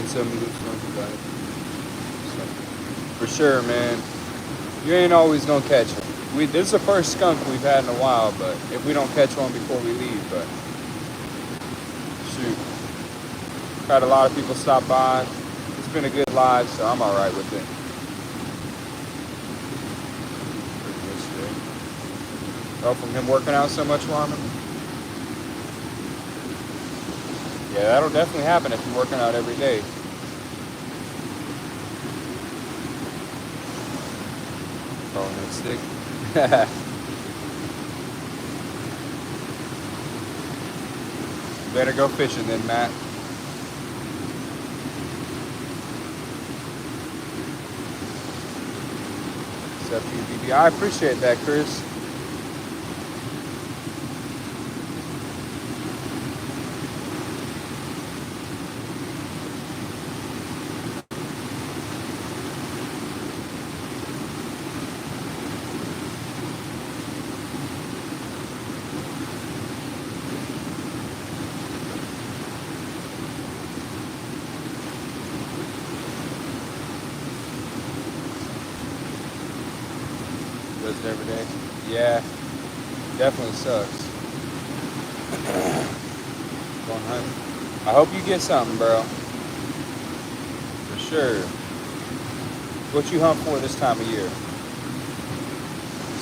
so many good songs about it. So, for sure, man. You ain't always gonna catch them. This is the first skunk we've had in a while, but if we don't catch one before we leave, but shoot. Had a lot of people stop by. It's been a good live, so I'm alright with it. Oh, from him working out so much, Wyman? Yeah, that'll definitely happen if you're working out every day. Oh, that stick. Better go fishing then, Matt. What's up, UBB? I appreciate that, Chris. Every day. Yeah, definitely sucks. Going hunting. I hope you get something, bro. For sure. What you hunt for this time of year?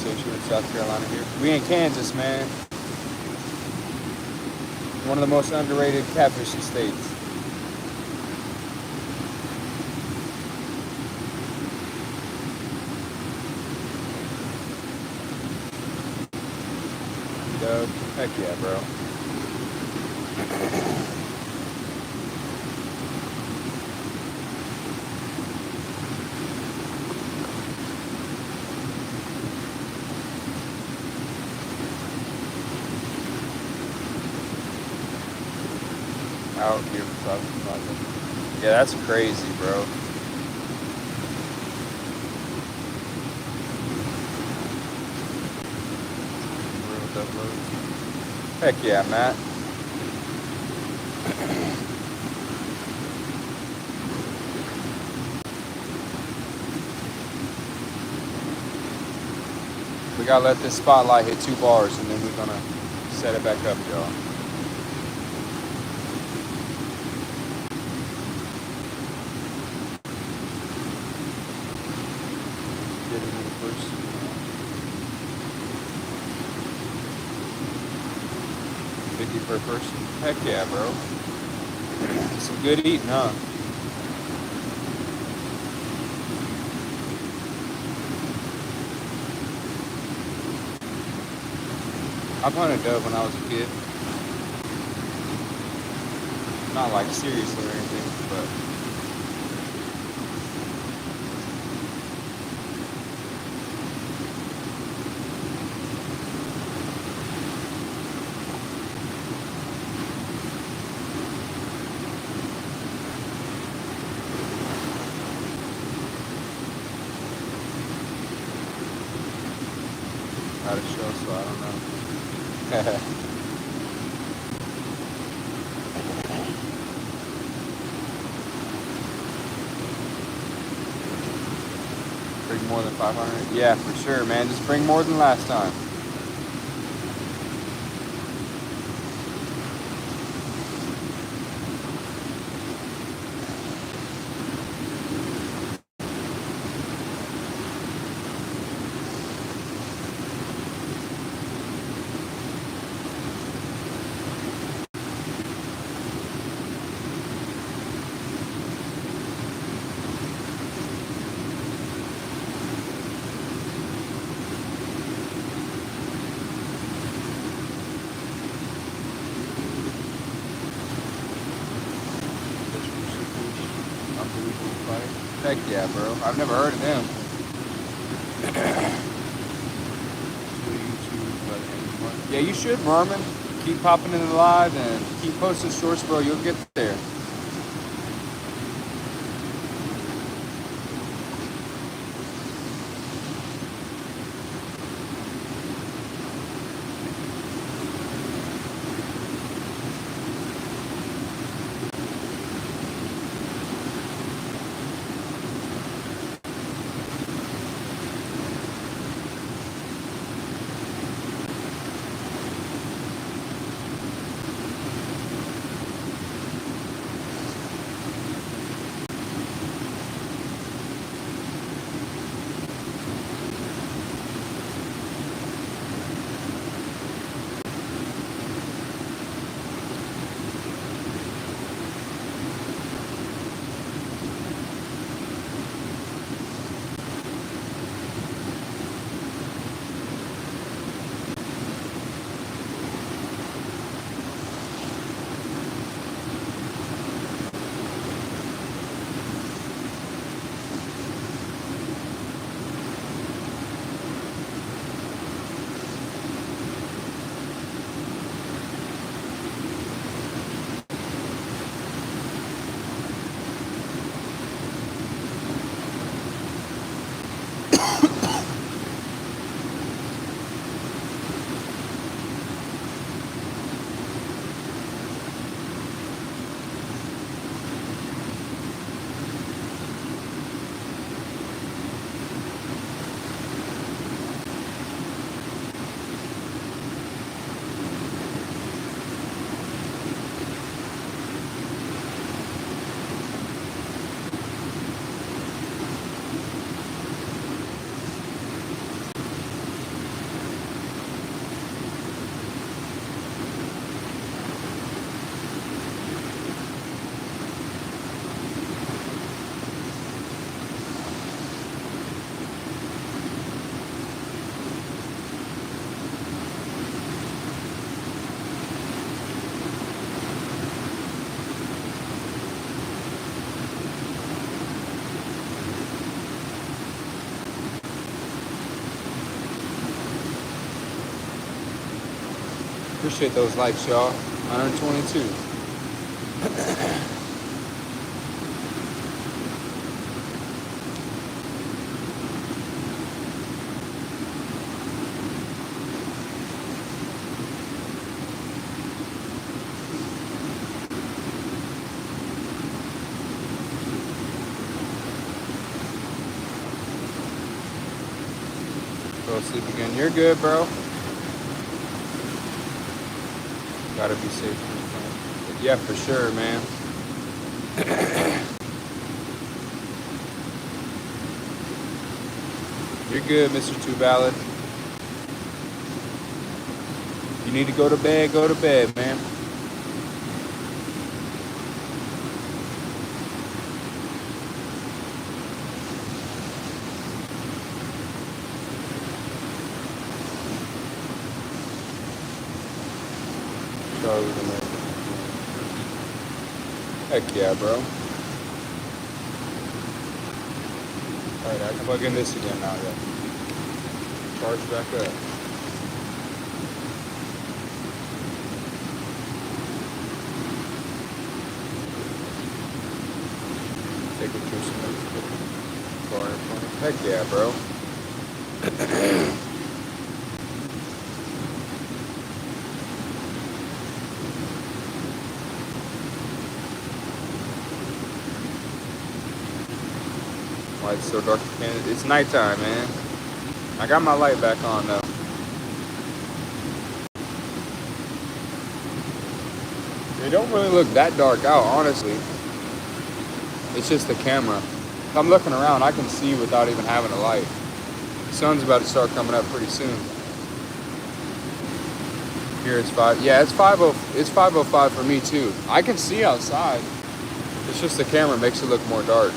Since you're in South Carolina here. We in Kansas, man. One of the most underrated catfishing states. Heck yeah, bro. Out here for yeah, that's crazy, bro. Heck yeah, Matt. We gotta let this spotlight hit 2 bars and then we're gonna set it back up, y'all. Get it in the first. 50 per person. Heck yeah, bro. Some good eating, huh? I've hunted dove when I was a kid. Not like seriously or anything, but not a show, so I don't know. Bring more than 500? Yeah, for sure, man. Just bring more than last time. Heck yeah, bro. I've never heard of them. Yeah, you should, Merman. Keep popping in the live and keep posting shorts, bro. You'll get there. Appreciate those likes, y'all. 122. Go sleep again. You're good, bro. Gotta be safe. Yeah, for sure, man. You're good, Mr. Too Valid. You need to go to bed, man. Heck yeah, bro. Alright, I can plug in this again now, yeah. Charge back up. Take it through some Heck yeah, bro. Why it's so dark? It's nighttime, man. I got my light back on though. They don't really look that dark out, honestly. It's just the camera. If I'm looking around, I can see without even having a light. The sun's about to start coming up pretty soon. Here it's 5. Yeah, it's 5:05 for me too. I can see outside. It's just the camera makes it look more dark.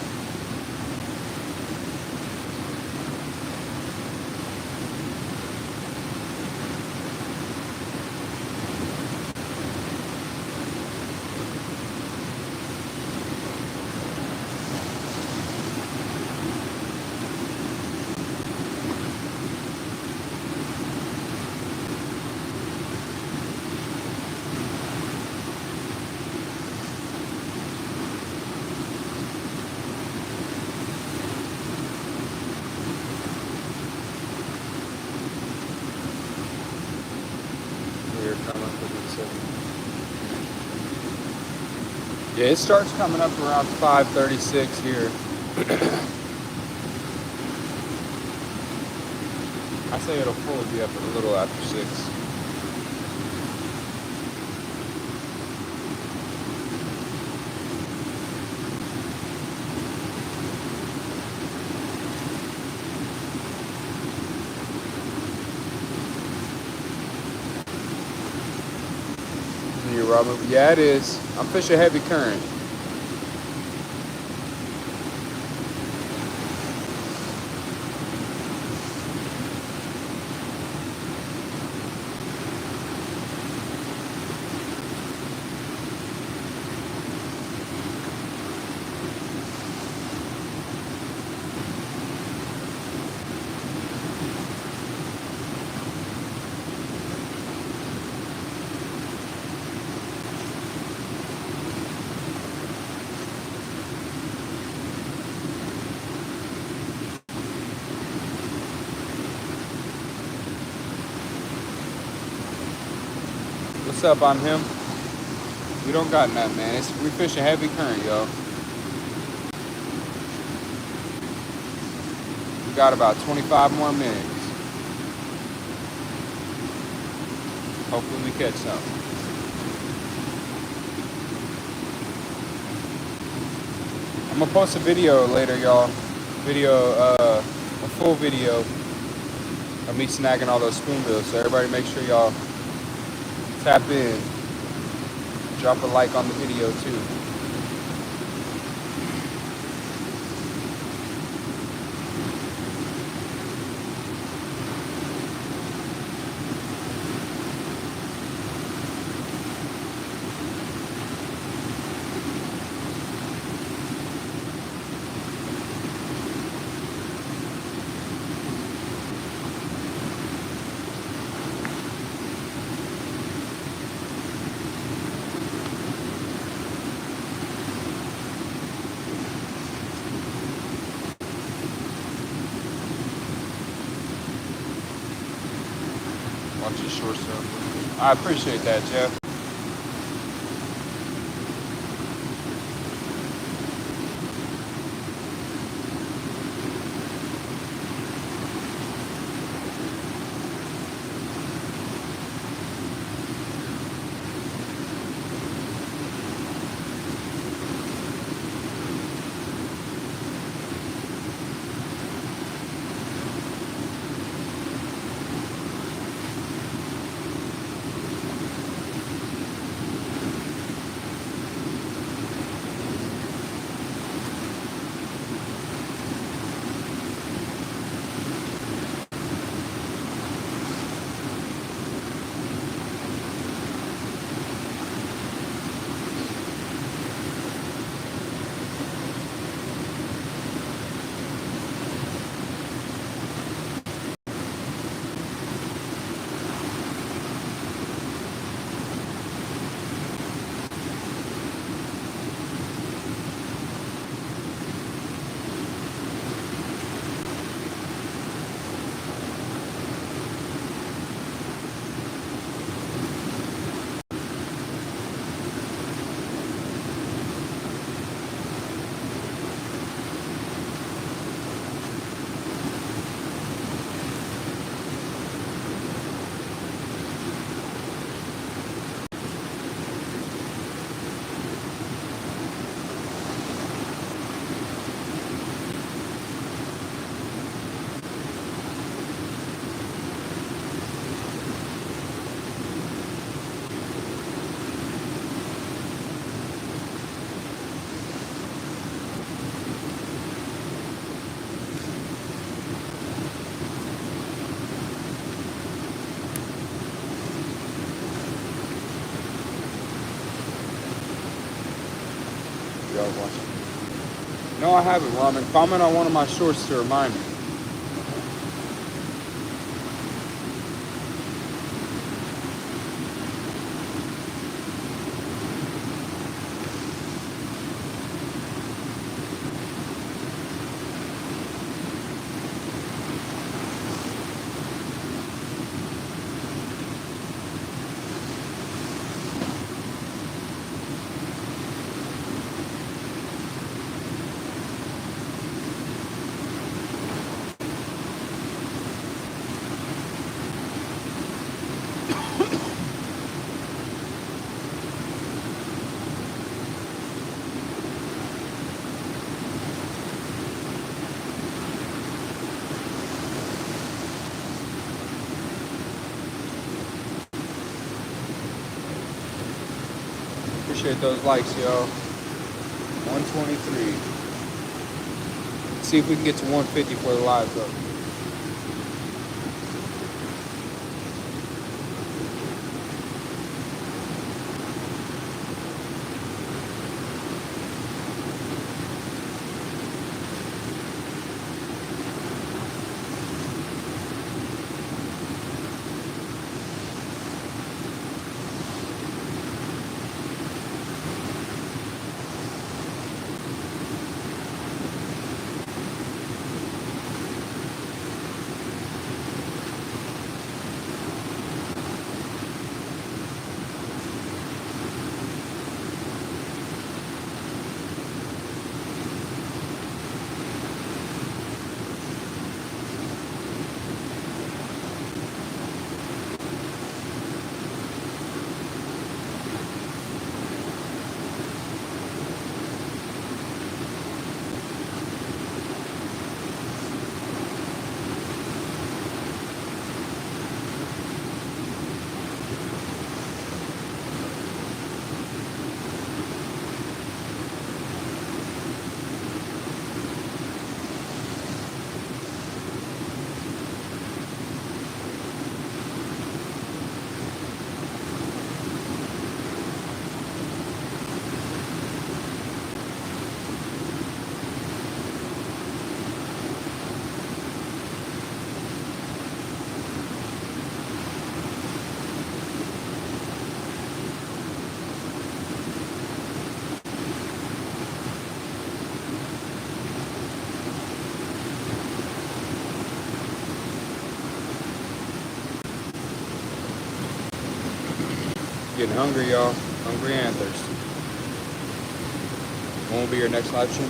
Yeah, it starts coming up around 5:36 here. I say it'll fully be up a little after 6. Yeah, it is. I'm fishing heavy current. What's up? I'm him. We don't got nothing, man. We fishing heavy current, yo. We got about 25 more minutes. Hopefully we catch something. I'm gonna post a video later, y'all. A full video of me snagging all those spoonbills. So everybody make sure y'all tap in. Drop a like on the video too. Watch his short stuff. I appreciate that, Jeff. Y'all watching? No, I haven't, Ramen. Comment on one of my shorts to remind me. Appreciate those likes, yo. 123. See if we can get to 150 for the live, though. hungry, y'all. Hungry and thirsty. When will be your next live stream?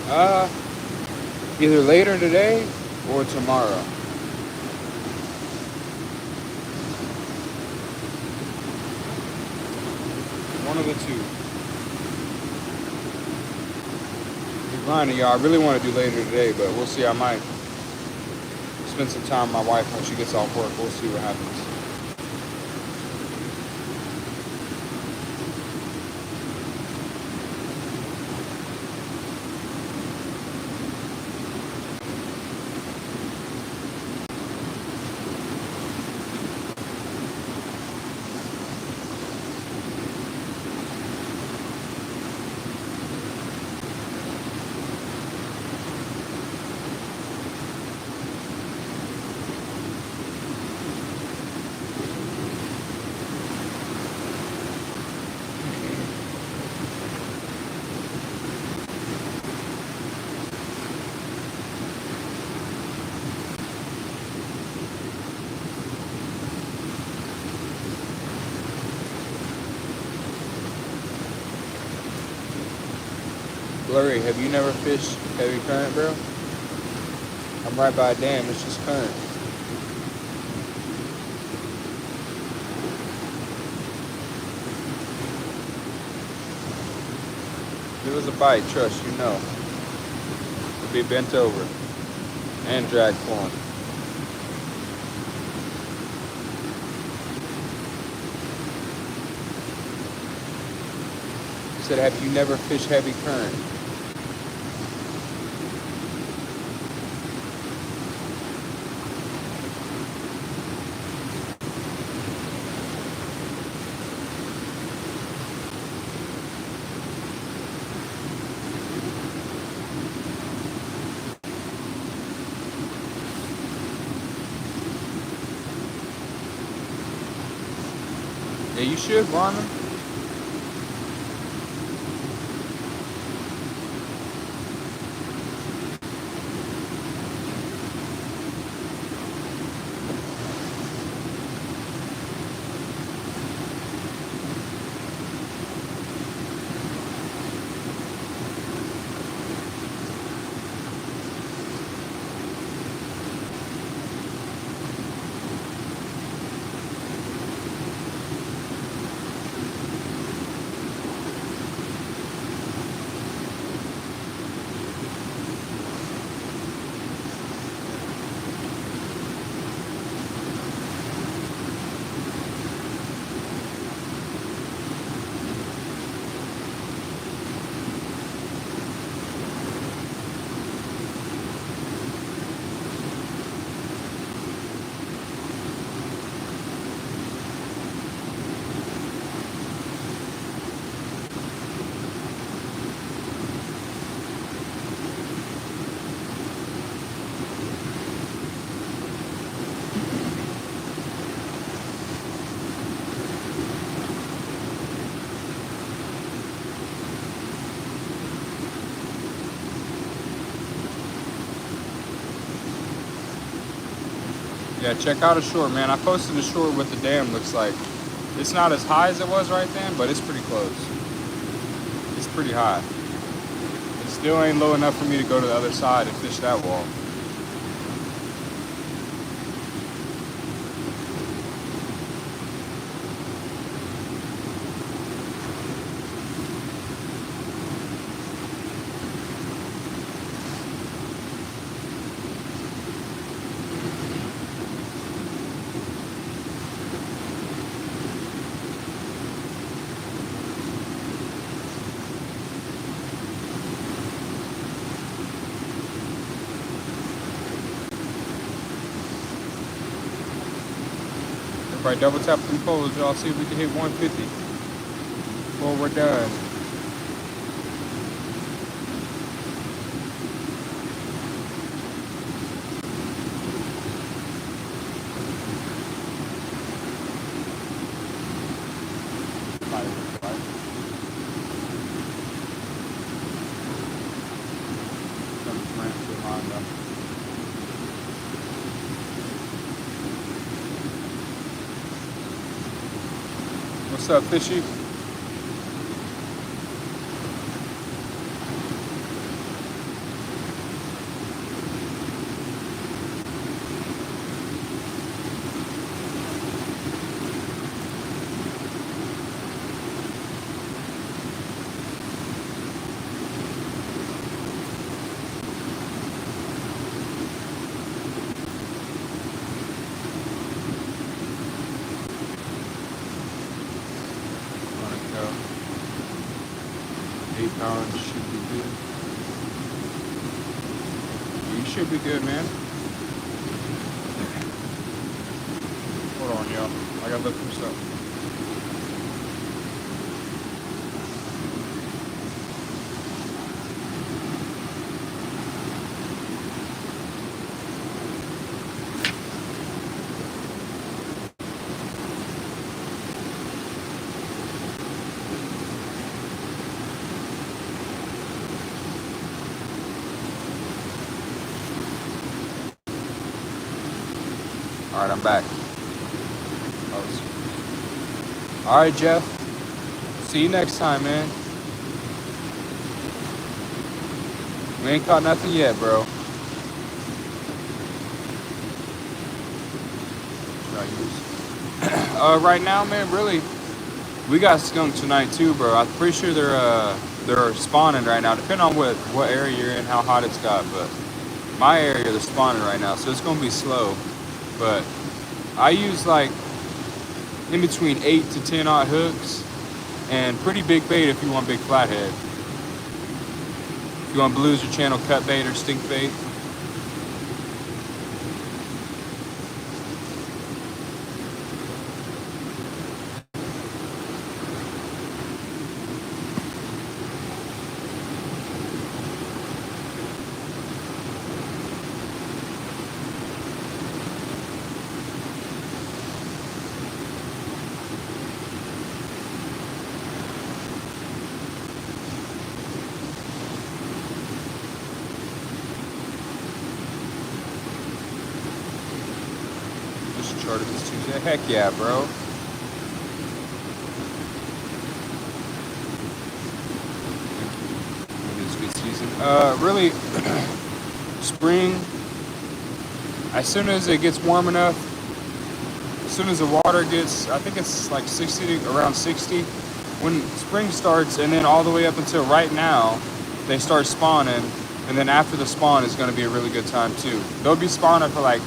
Either later today or tomorrow. One of the two. I'm grinding, y'all. I really want to do later today, but we'll see. I might spend some time with my wife when she gets off work. We'll see what happens. Blurry, have you never fished heavy current, bro? I'm right by a dam. It's just current. If it was a bite, trust you know. It'd be bent over and drag pulling. He said, have you never fished heavy current? Yeah, you should, Rhonda. Yeah, check out a short, man. I posted a short what the dam looks like. It's not as high as it was right then, but it's pretty close. It's pretty high. It still ain't low enough for me to go to the other side and fish that wall. Everybody double tap them poles, y'all. See if we can hit 150 before we're done. What's up, Fishy? 8 pounds should be good. You should be good, man. Hold on, y'all. I gotta look for something. All right, I'm back. All right, Jeff. See you next time, man. We ain't caught nothing yet, bro. Right now, man, really, we got skunk tonight too, bro. I'm pretty sure they're spawning right now, depending on what area you're in, how hot it's got. But my area, they're spawning right now, so it's gonna be slow. But I use like in between 8 to 10 odd hooks, and pretty big bait if you want big flathead. If you want blues or channel cut bait or stink bait. Charter this Tuesday. Heck yeah, bro. It is good season. Really, spring. As soon as it gets warm enough, as soon as the water gets, I think it's like 60, around 60. When spring starts, and then all the way up until right now, they start spawning. And then after the spawn is going to be a really good time too. They'll be spawning for like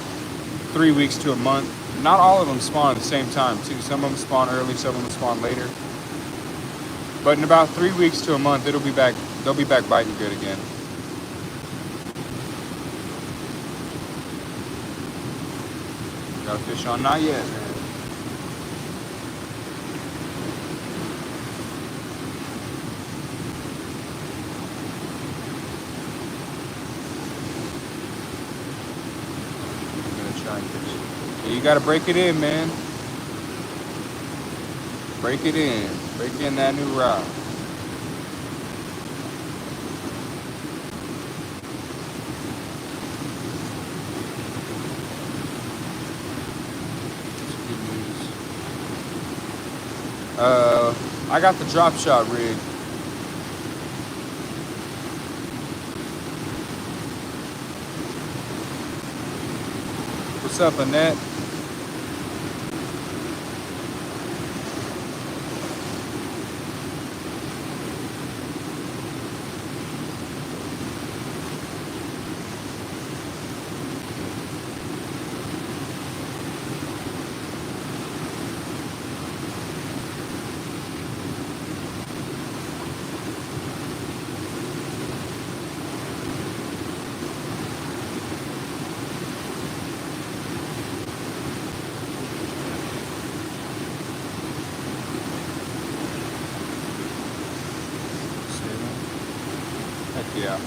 3 weeks to a month. Not all of them spawn at the same time too. Some of them spawn early, some of them spawn later. But in about 3 weeks to a month, it'll be back. They'll be back biting good again. Got a fish on? Not yet, man. I'm gonna try and catch it. You gotta break it in, man. Break it in. Break in that new rod. That's good news. I got the drop shot rig. What's up, Annette? Heck yeah.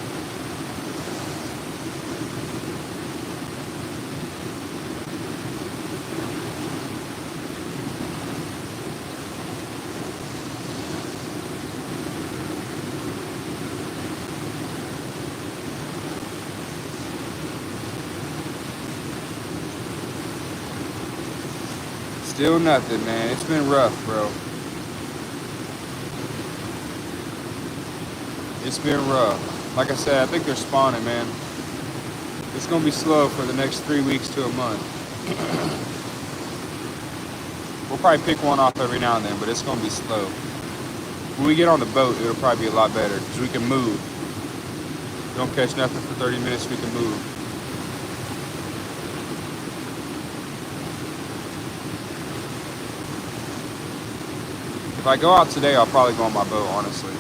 Still nothing, man. It's been rough, bro. It's been rough. Like I said, I think they're spawning, man. It's gonna be slow for the next 3 weeks to a month. We'll probably pick one off every now and then, but it's gonna be slow. When we get on the boat, it'll probably be a lot better because we can move. Don't catch nothing for 30 minutes, we can move. If I go out today, I'll probably go on my boat, honestly.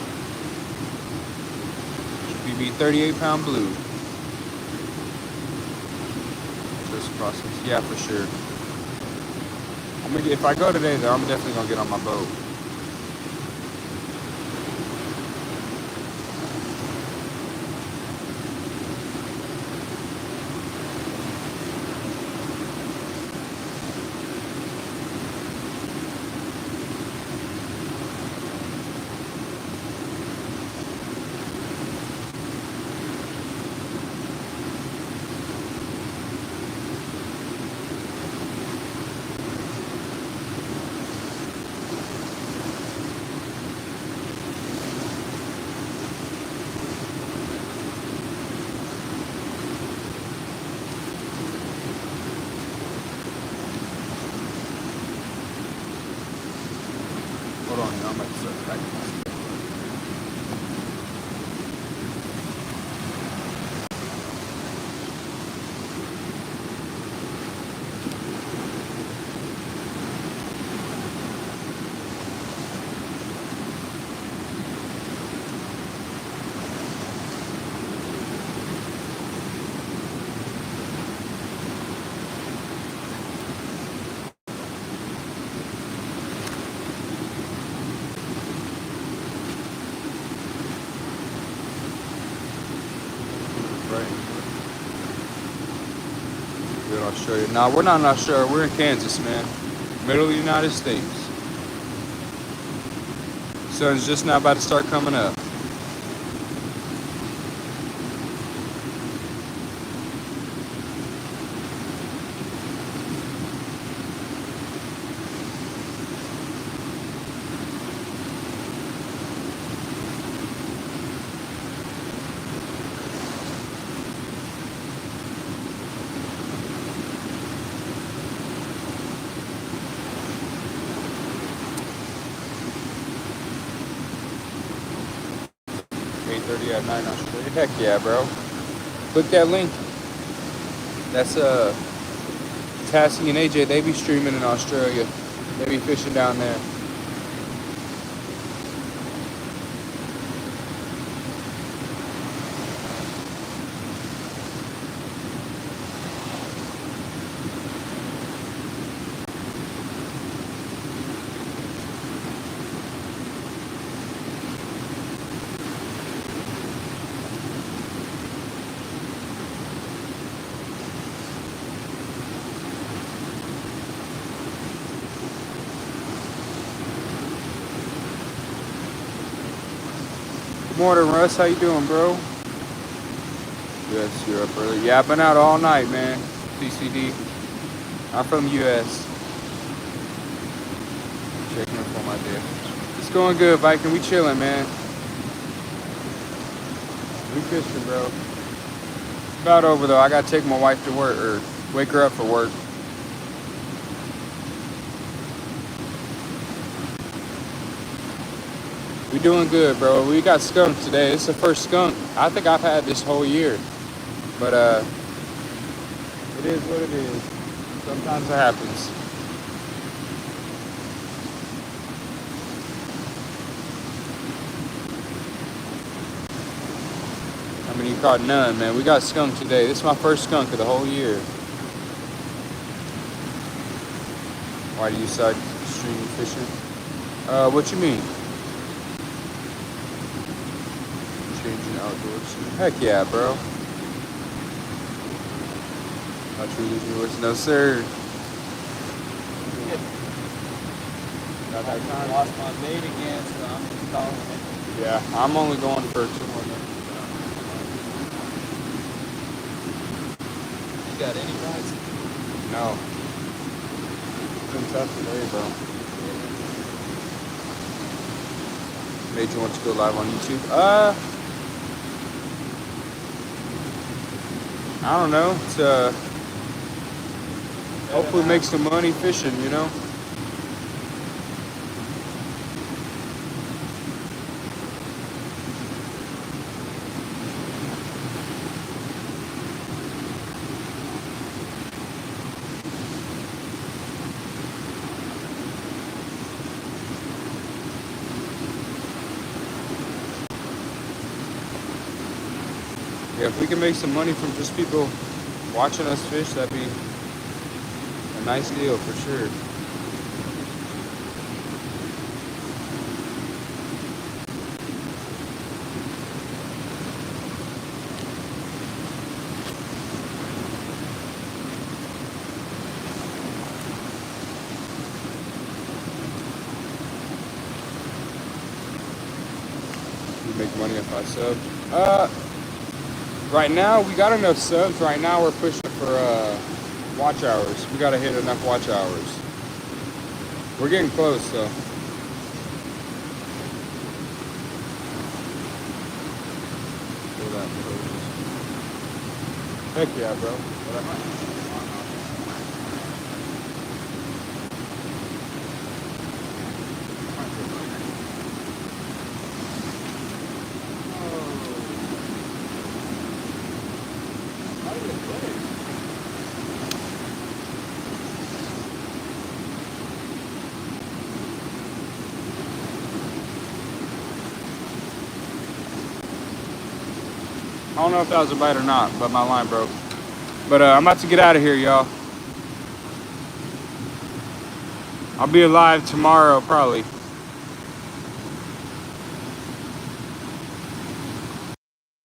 PB 38-pound blue. This process. Yeah, for sure. If I go today, though, I'm definitely gonna get on my boat. Hold on, I'm about to start packing my stuff. Right. We're in Australia. Nah, we're not in Australia. We're in Kansas, man. Middle of the United States. Sun's just now about to start coming up. At night in Australia. Heck yeah, bro. Click that link. That's Tassie and AJ. They be streaming in Australia. They be fishing down there. Good morning, Russ. How you doing, bro? Yes, you're up early. Yeah, I've been out all night, man. CCD. I'm from US. Checking up on my day. It's going good, Viking. We chilling, man. We fishing, bro. It's about over, though. I got to take my wife to work, or wake her up for work. We doing good, bro. We got skunk today. It's the first skunk I think I've had this whole year. But it is what it is. Sometimes it happens. I mean, you caught none, man. We got skunk today. This is my first skunk of the whole year. Why do you start stream fishing? What you mean? Changing outdoors. Heck yeah, bro. Not truly yours. No, sir. Got that time? Lost my bait again, so I'm just calling it. Yeah, I'm only going for 2 more minutes. You got any bites? No. It's been tough today, bro. Made you want to go live on YouTube? I don't know. It's hopefully make some money fishing, you know? Yeah, if we can make some money from just people watching us fish, that'd be a nice deal for sure. We make money if I sub. Right now, we got enough subs. Right now, we're pushing for watch hours. We gotta hit enough watch hours. We're getting close, so. Heck yeah, bro. I don't know if that was a bite or not, but my line broke. But I'm about to get out of here, y'all. I'll be alive tomorrow, probably.